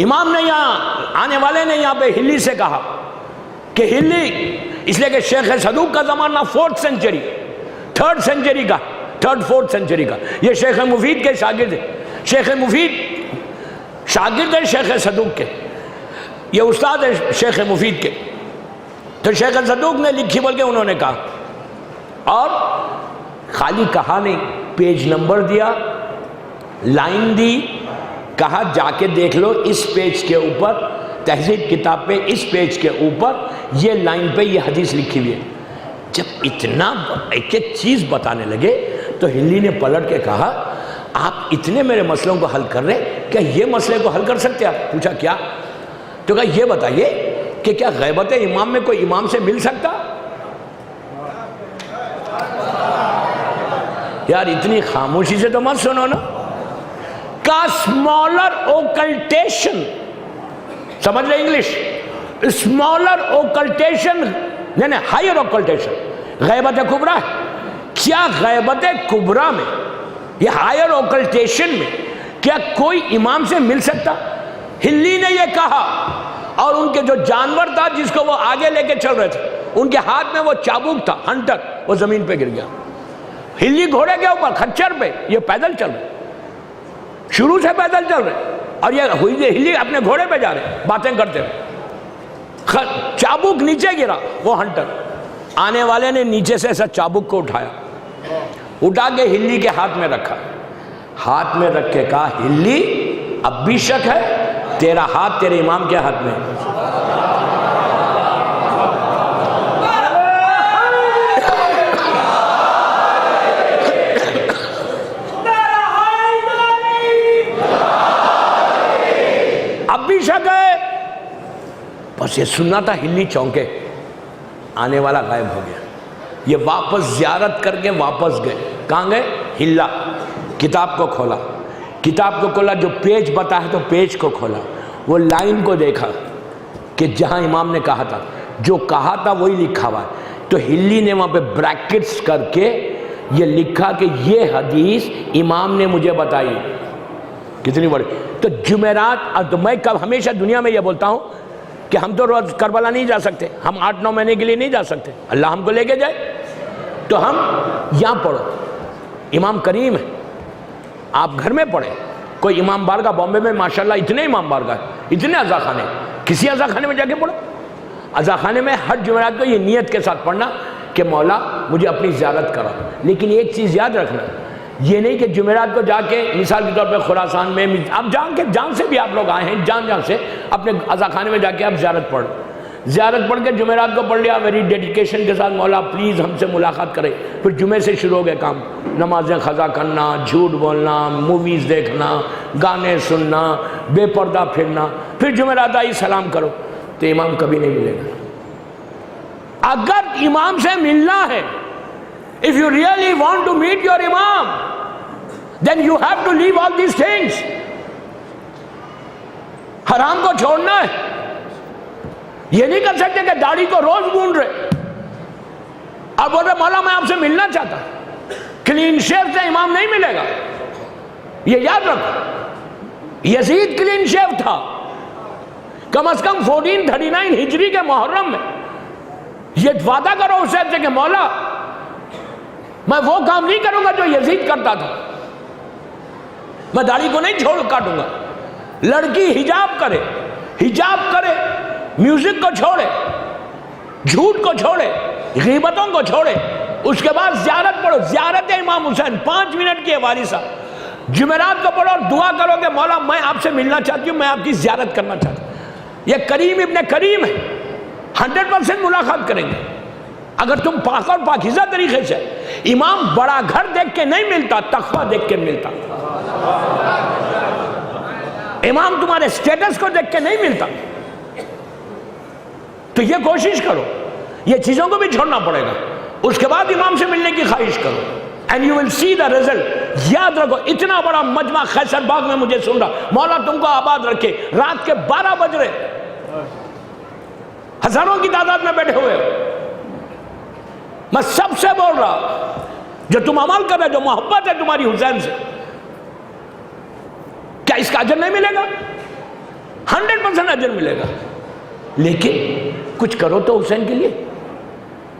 امام نے یہاں آنے والے نے یہاں پہ ہلی سے کہا کہ ہلی، اس لیے کہ شیخ صدوق کا زمانہ 4th سینچری، 3rd سینچری کا، 3rd 4th سینچری کا. یہ شیخ مفید کے شاگرد ہیں. شیخ مفید شاگرد ہیں شیخ صدوق کے. یہ استاد ہے شیخ مفید کے. تو شیخ صدوق نے لکھی بول کے انہوں نے کہا, اور خالی کہا نہیں, پیج نمبر دیا, لائن دی, کہا جا کے دیکھ لو اس پیج کے اوپر, تہذیب کتاب پہ اس پیج کے اوپر یہ لائن پہ یہ حدیث لکھی ہوئی ہے. جب اتنا ایک ایک چیز بتانے لگے تو ہلی نے پلٹ کے کہا, آپ اتنے میرے مسئلوں کو حل کر رہے, کیا یہ مسئلے کو حل کر سکتے آپ؟ پوچھا کیا؟ تو کہا یہ بتائیے کہ کیا غیبت امام میں کوئی امام سے مل سکتا؟ یار اتنی خاموشی سے تو مت سنو نا. کا اسمالر اوکلٹیشن, سمجھ لیں انگلش, اسمالر اوکلٹیشن یعنی ہائر اوکلٹیشن, غیبت کبریٰ ہے. کیا غیبت کبریٰ میں, یہ ہائر اوکلٹیشن میں کیا کوئی امام سے مل سکتا؟ ہلی نے یہ کہا, اور ان کے جو جانور تھا جس کو وہ آگے لے کے چل رہے تھے, ان کے ہاتھ میں وہ چابوک تھا, ہنٹر, وہ زمین پہ گر گیا. ہلی گھوڑے کے اوپر کھچر پہ, یہ پیدل چل رہے, شروع سے پیدل چل رہے, اور یہ ہلی اپنے گھوڑے پہ جا رہے باتیں کرتے ہوئے. چابوک نیچے گرا, وہ ہنٹر, آنے والے نے نیچے سے ایسا چابوک کو اٹھایا, اٹھا کے ہلی کے ہاتھ میں رکھا, ہاتھ میں رکھ کے کہا, ہلی اب بھی شک ہے, تیرا ہاتھ تیرے امام کے ہاتھ میں. اب بھی شک ہے. بس یہ سننا تھا, ہلی چونکے, آنے والا غائب ہو گیا. یہ واپس زیارت کر کے واپس گئے. کہاں گئے؟ ہلا. کتاب کو کھولا, کتاب کو کھولا, جو پیج بتا ہے تو پیج کو کھولا, وہ لائن کو دیکھا کہ جہاں امام نے کہا تھا, جو کہا تھا وہی لکھا ہوا ہے. تو ہلی نے وہاں پہ بریکٹس کر کے یہ لکھا کہ یہ حدیث امام نے مجھے بتائی. کتنی بڑی. تو جمعرات, میں ہمیشہ دنیا میں یہ بولتا ہوں کہ ہم تو روز کربلا نہیں جا سکتے, ہم 8-9 مہینے کے لیے نہیں جا سکتے, اللہ ہم کو لے کے جائے. تو ہم یہاں پڑھو, امام کریم ہے, آپ گھر میں پڑھیں. کوئی امام بارگاہ بامبے میں ماشاءاللہ اتنے امام بارگاہ, اتنے عزا خانے, کسی عزا خانے میں جا کے پڑھو. عزا خانے میں ہر جمعرات کو یہ نیت کے ساتھ پڑھنا کہ مولا مجھے اپنی زیارت کرا. لیکن ایک چیز یاد رکھنا, یہ نہیں کہ جمعرات کو جا کے مثال کے طور پہ خراسان میں آپ جان سے بھی آپ لوگ آئے ہیں, جان سے اپنے عزا خانے میں جا کے آپ زیارت پڑھ, زیارت پڑھ کے جمعرات کو پڑھ لیا ویری ڈیڈیکیشن کے ساتھ, مولا پلیز ہم سے ملاقات کرے. پھر جمعے سے شروع ہو گئے کام, نمازیں قضا کرنا, جھوٹ بولنا, موویز دیکھنا, گانے سننا, بے پردہ پھرنا. پھر جمعرات آئی سلام کرو, تو امام کبھی نہیں ملے گا. اگر امام سے ملنا ہے, if you really want to meet your imam, then you have to leave all these things. حرام کو چھوڑنا ہے. یہ نہیں کر سکتے کہ داڑھی کو روز گونڈ رہے اب بول رہے مولا میں آپ سے ملنا چاہتا. کلین شیو سے امام نہیں ملے گا, یہ یاد رکھو. یزید کلین شیو تھا, کم از کم 1439 ہجری کے محرم میں. یہ وعدہ کرو اس سے کہ مولا میں وہ کام نہیں کروں گا جو یزید کرتا تھا, میں داڑھی کو نہیں چھوڑ کاٹوں گا. لڑکی حجاب کرے, میوزک کو چھوڑے, جھوٹ کو چھوڑے, غیبتوں کو چھوڑے. اس کے بعد زیارت پڑھو, زیارت امام حسین 5 منٹ کی ہے وارثہ. جمعرات کو پڑھو اور دعا کرو کہ مولا میں آپ سے ملنا چاہتی ہوں, میں آپ کی زیارت کرنا چاہتا ہوں. یہ کریم ابن کریم ہے, 100% ملاقات کریں گے. اگر تم پاک اور پاکیزہ طریقے سے, امام بڑا گھر دیکھ کے نہیں ملتا, تقویٰ دیکھ کے ملتا. امام تمہارے سٹیٹس کو دیکھ کے نہیں ملتا. تو یہ کوشش کرو, یہ چیزوں کو بھی چھوڑنا پڑے گا. اس کے بعد امام سے ملنے کی خواہش کرو, and you will see the result. یاد رکھو, اتنا بڑا مجمع خیسر باغ میں مجھے سن رہا, مولا تم کو آباد رکھے. رات کے 12 بج رہے, ہزاروں کی تعداد میں بیٹھے ہوئے. میں سب سے بول رہا, جو تم عمل کر رہے, جو محبت ہے تمہاری حسین سے, کیا اس کا اجر نہیں ملے گا؟ 100% اجر ملے گا. لیکن کچھ کرو تو حسین کے لیے.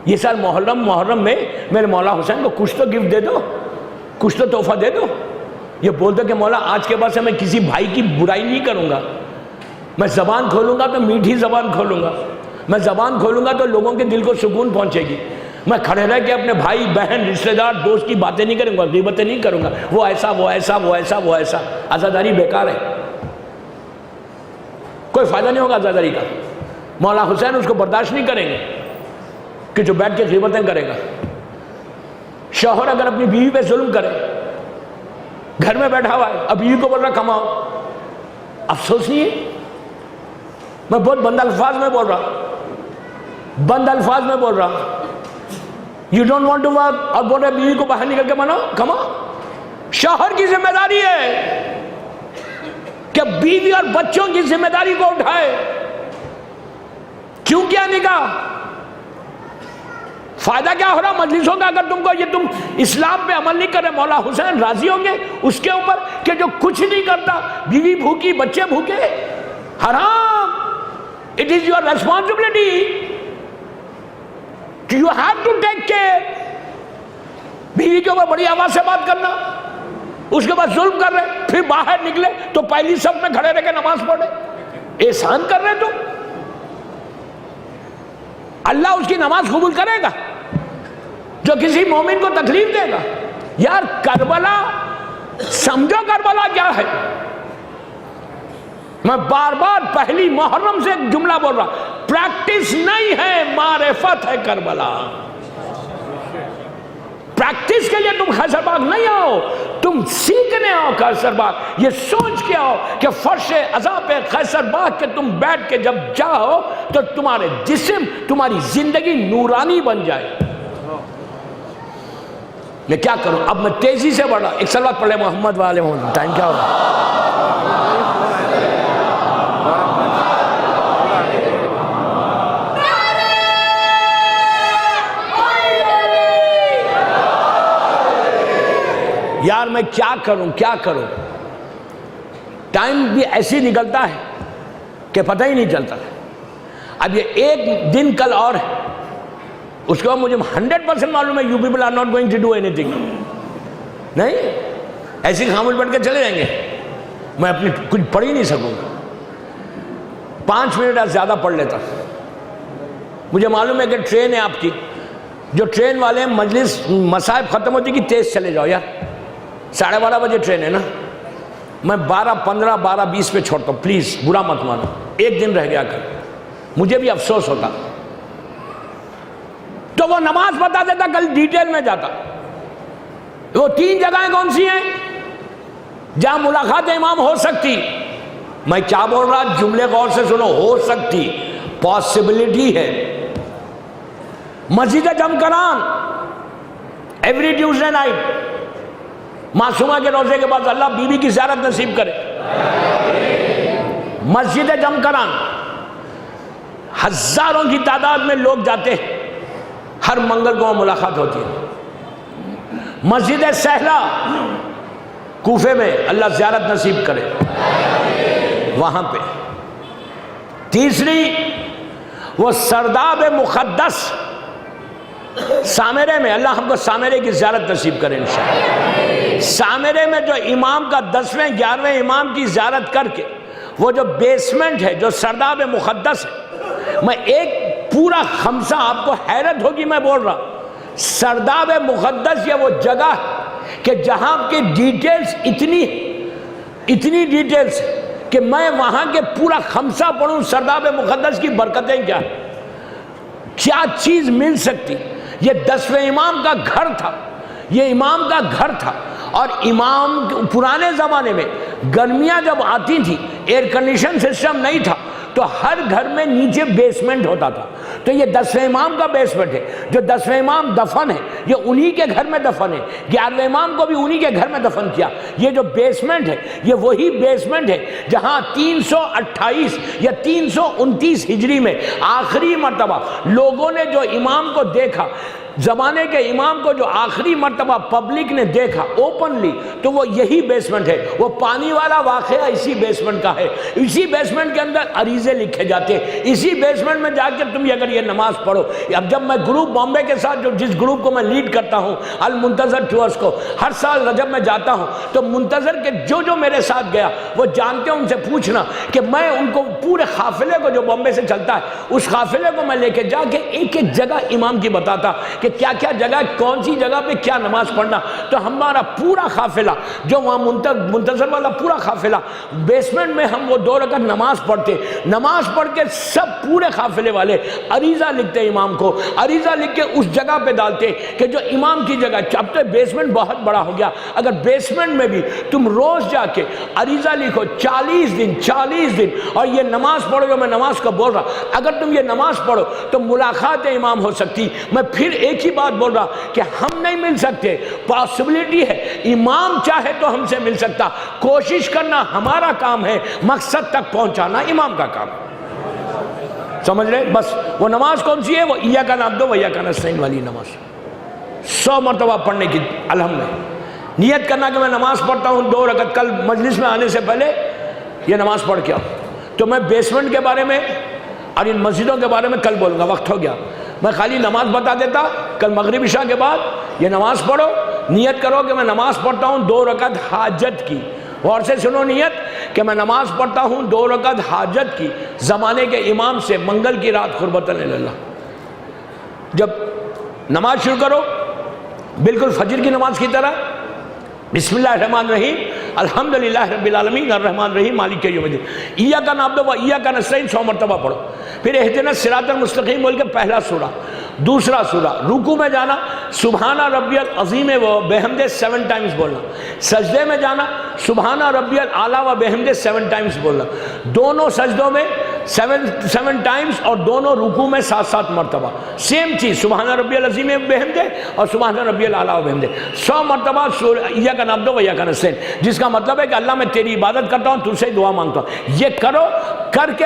یہ سال محرم میں میرے مولا حسین کو کچھ تو گفٹ دے دو, کچھ تو تحفہ دے دو. یہ بول دو کہ مولا آج کے بعد سے میں کسی بھائی کی برائی نہیں کروں گا, میں زبان کھولوں گا تو میٹھی زبان کھولوں گا، میں زبان کھولوں گا تو لوگوں کے دل کو سکون پہنچے گی، میں کھڑے رہ کے اپنے بھائی بہن رشتہ دار دوست کی باتیں نہیں کروں گا، غیبتیں نہیں کروں گا، وہ ایسا وہ ایسا وہ ایسا وہ ایسا۔ عزاداری بیکار ہے، کوئی فائدہ نہیں ہوگا عزاداری کا۔ مولا حسین اس کو برداشت نہیں کریں گے کہ جو بیٹھ کے غیبتیں کرے گا۔ شوہر اگر اپنی بیوی پہ ظلم کرے، گھر میں بیٹھا ہوا ہے، اب بیوی کو بول رہا کماؤ، افسوس نہیں ہے؟ میں بہت بند الفاظ میں بول رہا، بند الفاظ میں بول رہا، you don't want to work, اور بول رہے بیوی کو باہر نکل کے بناؤ کماؤ۔ شوہر کی ذمہ داری ہے کہ بیوی اور بچوں کی ذمہ داری کو اٹھائے۔ کیوں کیا نکاح؟ فائدہ کیا ہو رہا مجلسوں کا اگر تم کو یہ تم اسلام پہ عمل نہیں کر رہے؟ مولا حسین راضی ہوں گے اس کے اوپر کہ جو کچھ نہیں کرتا، بیوی بھوکی بچے بھوکے؟ حرام۔ It is your responsibility, you have to take care. بیوی کے اوپر بڑی آواز سے بات کرنا، اس کے بعد ظلم کر رہے، پھر باہر نکلے تو پہلی صف میں کھڑے رہ کے نماز پڑھے، احسان کر رہے تو اللہ اس کی نماز قبول کرے گا جو کسی مومن کو تکلیف دے گا؟ یار کربلا سمجھو، کربلا کیا ہے؟ میں بار بار پہلی محرم سے ایک جملہ بول رہا، پریکٹس نہیں ہے، معرفت ہے کربلا۔ پریکٹس کے لیے تم خیصر باغ نہیں آؤ، تم سیکھنے آؤ خیصر باغ، یہ سوچ کے آؤ کہ فرش عذاب خیصر باغ کے تم بیٹھ کے جب جاؤ تو تمہارے جسم، تمہاری زندگی نورانی بن جائے۔ میں کیا کروں؟ اب میں تیزی سے بڑھا، ایک صلوات پڑھ لے محمد والے محمد۔ ٹائم کیا ہو رہا؟ یار میں کیا کروں کیا کروں؟ ٹائم بھی ایسی نکلتا ہے کہ پتہ ہی نہیں چلتا۔ اب یہ ایک دن کل اور ہے، اس کے بعد مجھے 100% معلوم ہے you people are not going to do anything۔ نہیں ایسی خاموش بیٹھ کے چلے جائیں گے، میں اپنی کچھ پڑھ ہی نہیں سکوں گا۔ 5 منٹ زیادہ پڑھ لیتا۔ مجھے معلوم ہے کہ ٹرین ہے آپ کی، جو ٹرین والے ہیں مجلس مصائب ختم ہوتی کہ تیز چلے جاؤ یار، 12:30 بجے ٹرین ہے نا، میں 12:15 12:20 پہ چھوڑتا ہوں، پلیز برا مت مانو، ایک دن رہ گیا کر، مجھے بھی افسوس ہوتا۔ تو وہ نماز بتا دیتا، کل ڈیٹیل میں جاتا۔ وہ 3 جگہیں کون سی ہیں جہاں ملاقات امام ہو سکتی؟ میں کیا بول رہا، جملے غور سے سنو، ہو سکتی، پاسبلٹی ہے۔ مسجد جمکران ایوری ٹیوزڈے نائٹ، معصومہ کے روزے کے بعد اللہ بی بی کی زیارت نصیب کرے۔ مسجد جمکران ہزاروں کی تعداد میں لوگ جاتے ہیں، ہر منگل کو ملاقات ہوتی ہے۔ مسجد سہلا کوفے میں اللہ زیارت نصیب کرے، وہاں پہ۔ تیسری وہ سرداب مقدس سامرے میں، اللہ ہم کو سامرے کی زیارت نصیب کرے انشاءاللہ۔ سامرے میں جو امام کا 10ویں 11ویں امام کی زیارت کر کے، وہ جو بیسمنٹ ہے جو سرداب مقدس ہے، میں ایک پورا خمسہ آپ کو حیرت ہوگی میں بول رہا، سرداب مقدس یہ وہ جگہ ہے کہ جہاں کی ڈیٹیلز اتنی ڈیٹیلز کہ میں وہاں کے پورا خمسہ پڑھوں سرداب مقدس کی برکتیں کیا چیز مل سکتی۔ یہ 10ویں امام کا گھر تھا، یہ امام کا گھر تھا۔ اور امام پرانے زمانے میں گرمیاں جب آتی تھی، ایئر کنڈیشن سسٹم نہیں تھا، تو ہر گھر میں نیچے بیسمنٹ ہوتا تھا۔ تو یہ 10ویں امام کا بیسمنٹ ہے، جو 10ویں امام دفن ہے یہ انہی کے گھر میں دفن ہے، 11ویں امام کو بھی انہی کے گھر میں دفن کیا۔ یہ جو بیسمنٹ ہے یہ وہی بیسمنٹ ہے جہاں 328 یا 329 ہجری میں آخری مرتبہ لوگوں نے جو امام کو دیکھا، زمانے کے امام کو جو آخری مرتبہ پبلک نے دیکھا اوپنلی تو وہ یہی بیسمنٹ ہے، وہ پانی والا واقعہ اسی بیسمنٹ کا ہے، اسی بیسمنٹ کے اندر عریضے لکھے جاتے ہیں، اسی بیسمنٹ میں جا کے تم اگر یہ نماز پڑھو۔ اب جب میں گروپ بامبے کے ساتھ جس گروپ کو میں لیڈ کرتا ہوں المنتظر ٹورز کو، ہر سال رجب میں جاتا ہوں تو منتظر کے جو میرے ساتھ گیا وہ جانتے ہیں، ان سے پوچھنا کہ میں ان کو پورے قافلے کو جو بامبے سے چلتا ہے اس قافلے کو میں لے کے جا کے ایک ایک جگہ امام کی بتاتا کہ کیا کیا جگہ، کون سی جگہ پہ کیا نماز پڑھنا۔ تو ہمارا پورا قافلہ جو وہاں منتظر والا پورا قافلہ بیسمنٹ میں ہم وہ 2 رکعت نماز پڑھتے، نماز پڑھ کے سب پورے قافلے والے عریضہ لکھتے امام کو، عریضہ لکھ کے اس جگہ پہ ڈالتے کہ جو امام کی جگہ۔ اب تو بیسمنٹ بہت بڑا ہو گیا، اگر بیسمنٹ میں بھی تم روز جا کے عریضہ لکھو 40 دن اور یہ نماز پڑھو، جو میں نماز کا بول رہا، اگر تم یہ نماز پڑھو تو ملاقات امام ہو سکتی۔ میں پھر ایک ہی بات بول رہا کہ ہم نہیں مل سکتے، پاسبلٹی ہے، امام چاہے تو ہم سے مل سکتا، کوشش کرنا ہمارا کام ہے، مقصد تک پہنچانا امام کا کام ہے۔ سمجھ رہے؟ بس وہ نماز کون سی ہے؟ وہ ایاک نعبد و ایاک نستعین والی نماز 100 مرتبہ پڑھنے کی الحمد میں نیت کرنا کہ میں نماز پڑھتا ہوں 2 رکعت، کل مجلس میں آنے سے پہلے یہ نماز پڑھ کے آؤں۔ تو میں بیسمنٹ کے بارے میں اور ان مسجدوں کے بارے میں کل بولوں گا، وقت ہو گیا، میں خالی نماز بتا دیتا۔ کل مغرب عشاء کے بعد یہ نماز پڑھو، نیت کرو کہ میں نماز پڑھتا ہوں 2 رکعت حاجت کی، غور سے سنو نیت کہ میں نماز پڑھتا ہوں 2 رکعت حاجت کی، زمانے کے امام سے منگل کی رات قربتاً اللہ۔ جب نماز شروع کرو بالکل فجر کی نماز کی طرح، بسم اللہ الرحمن الرحیم الحمدللہ رب العالمین الرحمن الرحیم مالک یوم الدین، ایاک نعبد و ایاک نستعین 100 مرتبہ پڑھو۔ پھر اہدنا الصراط المستقیم بول کے پہلا سورہ، دوسرا سورہ، رکوع میں جانا سبحان ربی العظیم و بحمدہ 7 ٹائمز بولنا، سجدے میں جانا سبحان ربی الاعلیٰ و بحمدہ 7 ٹائمز بولنا، دونوں سجدوں میں 7 ٹائمز اور دونوں رکوع میں 7 مرتبہ سیم چیز، سبحان ربی العظیم و بحمدہ اور سبحان ربی الاعلیٰ و بحمدہ 100 مرتبہ ایاک نعبد و ایاک نستعین، جس کا مطلب ہے کہ اللہ میں تیری عبادت کرتا ہوں، تجھ سے دعا مانگتا ہوں۔ یہ کرو، کر کے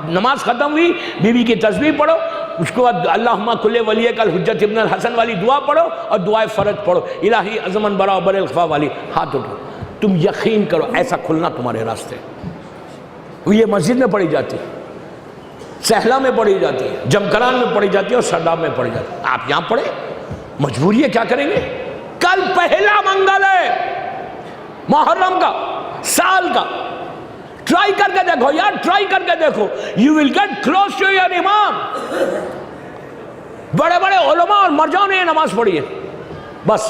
نماز ختم ہوئی، بیوی کی تسبیح پڑھو، اس کے بعد اللہم کل ولیک الحجت ابن الحسن والی دعا پڑھو اور دعائے فرض پڑھو، الہی عظمن برا بر الخفا والی ہاتھ اٹھو۔ تم یقین کرو ایسا کھلنا تمہارے راستے۔ یہ مسجد میں پڑھی جاتی، سہلا میں پڑھی جاتی، جمکران میں پڑھی جاتی اور سرداب میں پڑھی جاتی۔ آپ یہاں پڑھے، مجبوری ہے، کیا کریں گے؟ کل پہلا منگل ہے محرم کا، سال کا، ٹرائی کر کے دیکھو یار، ٹرائی کر کے دیکھو، you will get close to your امام۔ بڑے بڑے علماء اور مرجعوں نے یہ نماز پڑھی ہے۔ بس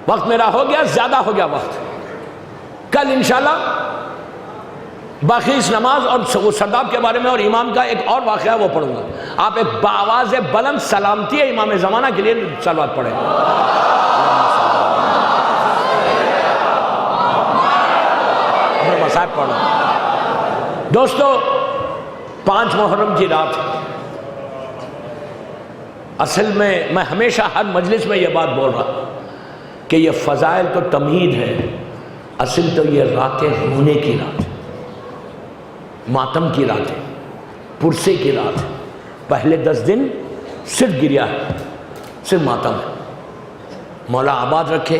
وقت میرا ہو گیا، زیادہ ہو گیا وقت۔ کل انشاءاللہ باقی اس نماز اور سرداب کے بارے میں اور امام کا ایک اور واقعہ وہ پڑھوں گا۔ آپ ایک بآواز بلند سلامتی ہے امام زمانہ کے لیے صلوات پڑھیں۔ صاحب پڑھو دوستو، 5 محرم کی رات، اصل میں ہمیشہ ہر مجلس میں یہ بات بول رہا کہ یہ فضائل تو تمہید ہے، اصل تو یہ راتیں رونے کی رات، ماتم کی رات ہے، پرسے کی رات ہے۔ پہلے 10 دن صرف گریا ہے، صرف ماتم ہے۔ مولا آباد رکھے،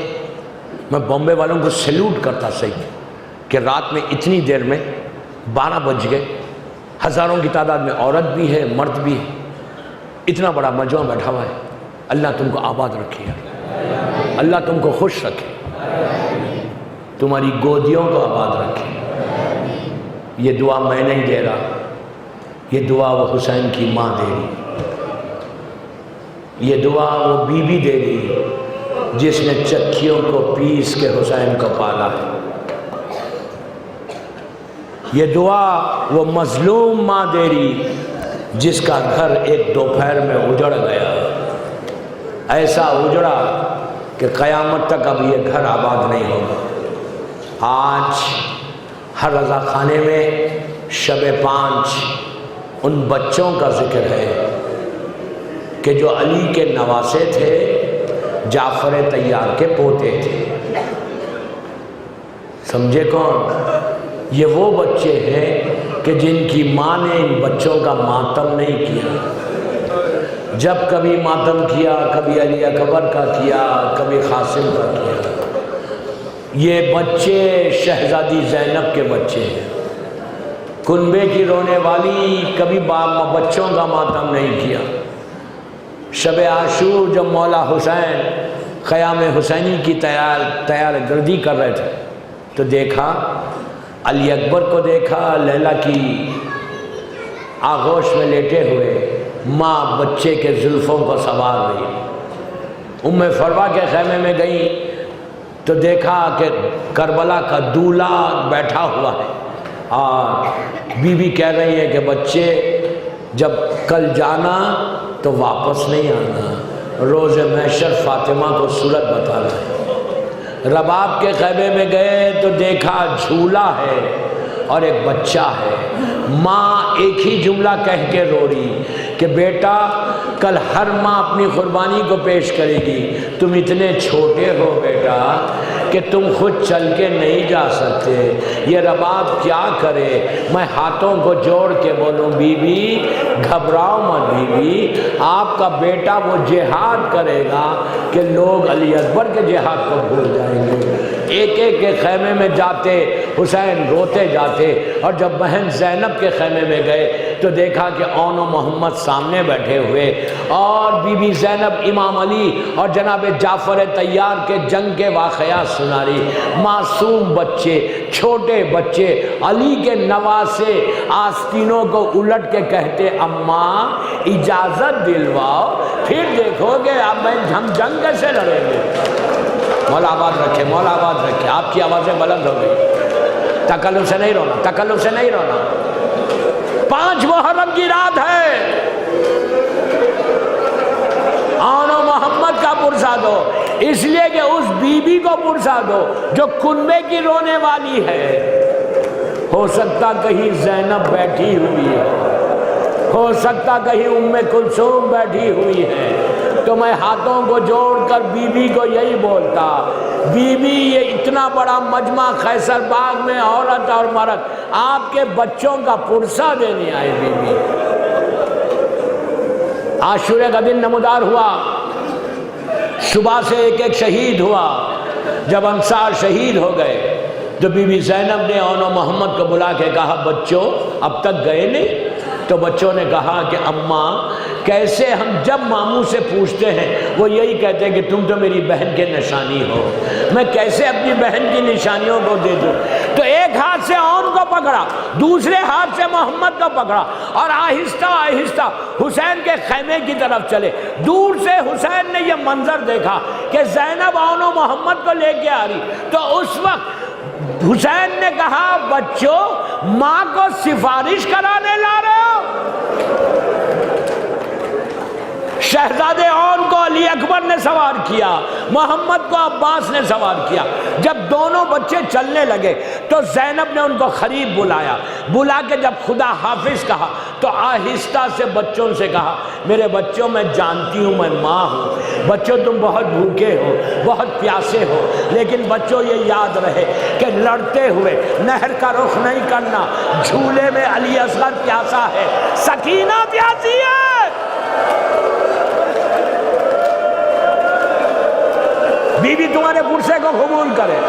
میں بامبے والوں کو سیلوٹ کرتا صحیح کہ رات میں اتنی دیر میں 12 بج گئے، ہزاروں کی تعداد میں عورت بھی ہے، مرد بھی ہے، اتنا بڑا مجمع بیٹھا ہوا ہے۔ اللہ تم کو آباد رکھے، اللہ تم کو خوش رکھے، تمہاری گودیوں کو آباد رکھے۔ یہ دعا میں نہیں دے رہا، یہ دعا وہ حسین کی ماں دے رہی، یہ دعا وہ بی بی دے رہی جس نے چکیوں کو پیس کے حسین کو پالا ہے، یہ دعا وہ مظلوم ماں دے رہی جس کا گھر ایک دوپہر میں اجڑ گیا، ایسا اجڑا کہ قیامت تک اب یہ گھر آباد نہیں ہوگا۔ آج ہر رضا خانے میں شب 5 ان بچوں کا ذکر ہے کہ جو علی کے نواسے تھے، جعفر طیار کے پوتے تھے۔ سمجھے کون؟ یہ وہ بچے ہیں کہ جن کی ماں نے ان بچوں کا ماتم نہیں کیا، جب کبھی ماتم کیا، کبھی علی اکبر کا کیا، کبھی قاسم کا کیا۔ یہ بچے شہزادی زینب کے بچے ہیں، کنبے کی رونے والی، کبھی بچوں کا ماتم نہیں کیا۔ شب عاشور جب مولا حسین قیام حسینی کی تیار گردی کر رہے تھے تو دیکھا علی اکبر کو، دیکھا لیلا کی آغوش میں لیٹے ہوئے، ماں بچے کے زلفوں کو سنوار رہی۔ ام فروا کے خیمے میں گئی تو دیکھا کہ کربلا کا دولہا بیٹھا ہوا ہے اور بیوی کہہ رہی ہے کہ بچے جب کل جانا تو واپس نہیں آنا، روز محشر فاطمہ کو صورت بتا رہا ہے۔ رباب کے خیمے میں گئے تو دیکھا جھولا ہے اور ایک بچہ ہے۔ ماں ایک ہی جملہ کہہ کے رو رہی کہ بیٹا کل ہر ماں اپنی قربانی کو پیش کرے گی، تم اتنے چھوٹے ہو بیٹا کہ تم خود چل کے نہیں جا سکتے، یہ رباب کیا کرے۔ میں ہاتھوں کو جوڑ کے بولوں بی بی گھبراؤ مت، بی بی آپ کا بیٹا وہ جہاد کرے گا کہ لوگ علی اکبر کے جہاد کو بھول جائیں گے۔ ایک ایک کے خیمے میں جاتے حسین روتے جاتے، اور جب بہن زینب کے خیمے میں گئے تو دیکھا کہ اون و محمد سامنے بیٹھے ہوئے، اور بی بی زینب امام علی اور جناب جعفر طیار کے جنگ کے واقعات سنا رہی۔ معصوم بچے، چھوٹے بچے علی کے نواسے آستینوں کو الٹ کے کہتے اماں اجازت دلواؤ، پھر دیکھو گے اب ہم جنگ کیسے لڑیں گے۔ مولا آباد رکھے، مولا آباد رکھے۔ آپ کی آوازیں بلند ہو گئی، تکلف سے نہیں رونا، تکلف سے نہیں رونا۔ 5 محرم کی رات ہے، آن و محمد کا پرسا دو، اس لیے کہ اس بی بی کو پرسا دو جو کنبے کی رونے والی ہے۔ ہو سکتا کہیں زینب بیٹھی ہوئی ہے، ہو سکتا کہیں ام کلثوم بیٹھی ہوئی ہے، تو میں ہاتھوں کو جوڑ کر بی بی کو یہی بولتا، بی بی یہ اتنا بڑا مجمع قیصر باغ میں عورت اور مرد آپ کے بچوں کا پرسا دینے آئے۔ بی بی عاشورے کا دن نمودار ہوا، صبح سے ایک ایک شہید ہوا۔ جب انصار شہید ہو گئے تو بی بی زینب نے اون و محمد کو بلا کے کہا بچوں اب تک گئے نہیں؟ تو بچوں نے کہا کہ اماں کیسے ہم جب ماموں سے پوچھتے ہیں وہ یہی کہتے ہیں کہ تم تو میری بہن کے نشانی ہو، میں کیسے اپنی بہن کی نشانیوں کو دے دوں۔ تو ایک ہاتھ سے اون کو پکڑا، دوسرے ہاتھ سے محمد کو پکڑا، اور آہستہ آہستہ حسین کے خیمے کی طرف چلے۔ دور سے حسین نے یہ منظر دیکھا کہ زینب اون و محمد کو لے کے آ رہی، تو اس وقت حسین نے کہا بچوں ماں کو سفارش کرانے لا رہے ہو؟ شہزادے اون کو علی اکبر نے سوار کیا، محمد کو عباس نے سوار کیا۔ جب دونوں بچے چلنے لگے تو زینب نے ان کو قریب بلایا، بلا کے جب خدا حافظ کہا تو آہستہ سے بچوں سے کہا میرے بچوں میں جانتی ہوں میں ماں ہوں، بچوں تم بہت بھوکے ہو، بہت پیاسے ہو، لیکن بچوں یہ یاد رہے کہ لڑتے ہوئے نہر کا رخ نہیں کرنا، جھولے میں علی اصغر پیاسا ہے، سکینہ پیاسی ہے۔ بی بی تمہارے پرسے کو قبول کرے،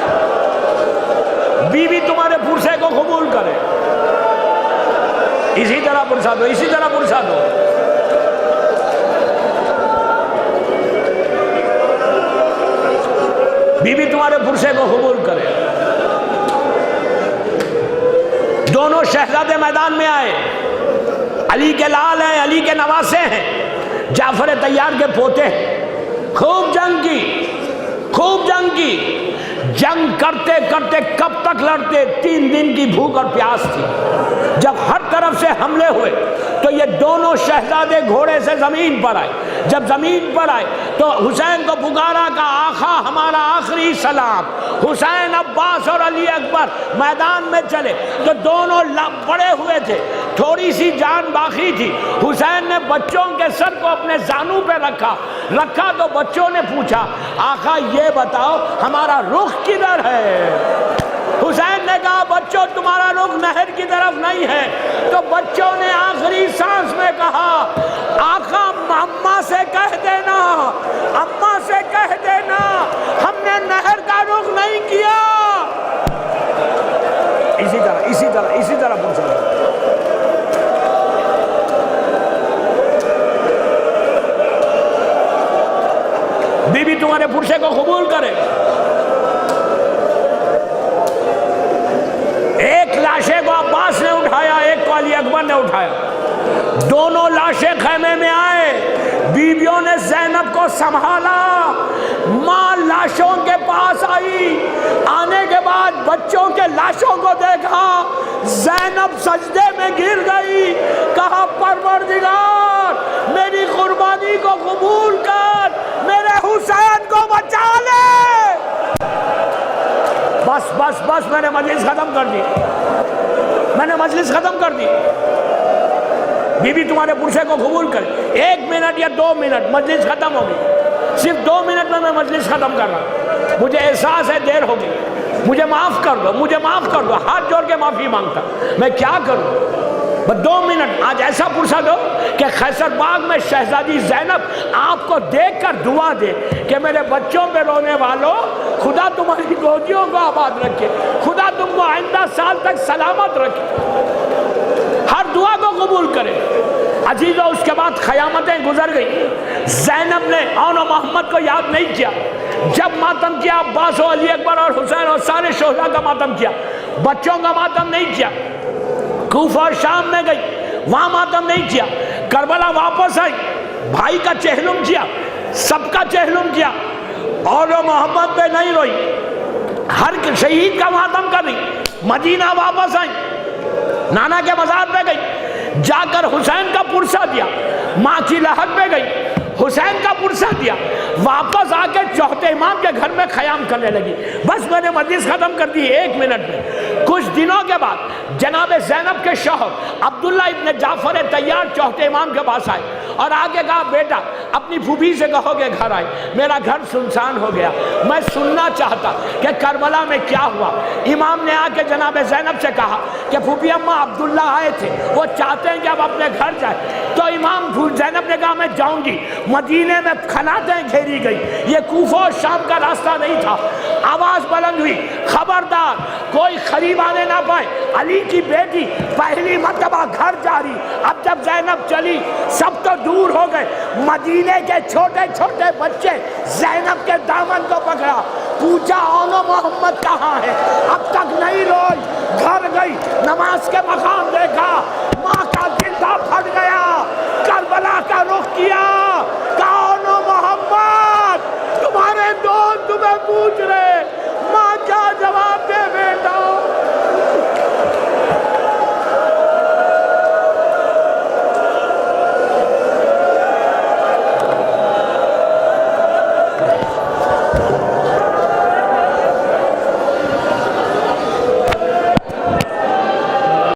بی بی تمہارے پرسے کو قبول کرے، اسی طرح پرسا دو، اسی طرح پرسا دو۔ بی بی تمہارے پرسے کو قبول کرے۔ دونوں شہزادے میدان میں آئے، علی کے لال ہیں، علی کے نواسے ہیں، جعفر طیار کے پوتے ہیں۔ خوب جنگ کی، خوب جنگ کی، جنگ کرتے کرتے کب تک لڑتے؟ 3 دن کی بھوک اور پیاس تھی۔ جب ہر طرف سے حملے ہوئے تو یہ دونوں شہزادے گھوڑے سے زمین پر آئے۔ جب زمین پر آئے تو حسین کو پکارا کہ آقا ہمارا آخری سلام۔ حسین، عباس اور علی اکبر میدان میں چلے تو دونوں پڑے ہوئے تھے، تھوڑی سی جان باقی تھی۔ حسین نے بچوں کے سر کو اپنے زانوں پہ رکھا تو بچوں نے پوچھا آقا یہ بتاؤ ہمارا رخ کدھر ہے؟ حسین نے کہا بچوں تمہارا رخ نہر کی طرف نہیں ہے، تو بچوں نے آخری سانس میں کہا آقا اماں سے کہہ دینا، اماں سے کہہ دینا ہم نے نہر کا رخ نہیں کیا۔ اسی طرح پوچھا بی بی تمہارے پرسے کو قبول کرے۔ ایک لاشے کو عباس نے اٹھایا، ایک کو علی اکبر نے اٹھایا، دونوں لاشیں خیمے میں آئے، بیویوں نے زینب کو سنبھالا، ماں لاشوں کے پاس آئی، آنے کے بعد بچوں کے لاشوں کو دیکھا، زینب سجدے میں گر گئی، کہا پروردگار میری قربانی کو قبول کر، میرے حسین کو بچا لے۔ بس میں نے مجلس ختم کر دی، بی بی تمہارے پرسے کو قبول کر، 1 منٹ یا 2 منٹ مجلس ختم ہوگی، صرف 2 منٹ میں مجلس ختم کر رہا، مجھے احساس ہے دیر ہوگی، مجھے معاف کر دو، ہاتھ جوڑ کے معافی مانگتا، میں کیا کروں، بس 2 منٹ آج ایسا پرسہ دو کہ خیصر باغ میں شہزادی زینب آپ کو دیکھ کر دعا دے کہ میرے بچوں پہ رونے والوں خدا تمہاری گودیوں کو آباد رکھے، خدا تم کو آئندہ سال تک سلامت رکھے، ہر دعا کو قبول کرے۔ عزیزو اس کے بعد قیامتیں گزر گئی، زینب نے آن و محمد کو یاد نہیں کیا، جب ماتم کیا عباس و علی اکبر اور حسین اور سارے شہداء کا ماتم کیا، بچوں کا ماتم نہیں کیا، کوفہ اور شام میں گئی وہاں ماتم نہیں کیا، کربلا واپس آئی بھائی کا چہلم کیا، سب کا چہلم کیا، اور محمد پہ نہیں روئی، ہر شہید کا ماتم کر رہی، مدینہ واپس آئی، نانا کے مزار پہ گئی، جا کر حسین کا پرسہ دیا، ماں کی لحد پہ گئی، حسین کا پرسہ دیا، واپس آ کے چوتھے امام کے گھر میں خیام کرنے لگی۔ بس میں نے مجلس ختم کر دی 1 منٹ میں۔ کچھ دنوں کے بعد جناب زینب کے شوہر عبداللہ ابن جعفر طیار چوتھے امام کے پاس آئے اور آگے کہا بیٹا اپنی پھوپھی سے کہو کہ گھر آئے، میرا گھر سنسان ہو گیا، میں سننا چاہتا کہ کربلا میں کیا ہوا۔ امام نے آ کے جناب زینب سے کہا کہ پھوپھی اماں عبداللہ آئے تھے، وہ چاہتے ہیں کہ اب اپنے گھر جائے، تو امام زینب نے کہا میں جاؤں گی۔ مدینے میں خلاتیں گھیری گئی، یہ کوفہ اور شام کا راستہ نہیں تھا، آواز بلند ہوئی خبردار کوئی قریب آنے نہ پائے، علی کی بیٹی پہلی مرتبہ گھر جا رہی۔ اب جب زینب چلی سب تو دور ہو گئے، مدینے کے چھوٹے چھوٹے بچے زینب کے دامن کو پکڑا، پوچھا اونو محمد کہاں ہے، اب تک نہیں روئی، گھر گئی، نماز کے مقام دیکھا، ماں کا دل تھا پھٹ گیا، کربلا کا رخ کیا، کہا اونو محمد تمہارے دوست تمہیں پوچھ رہے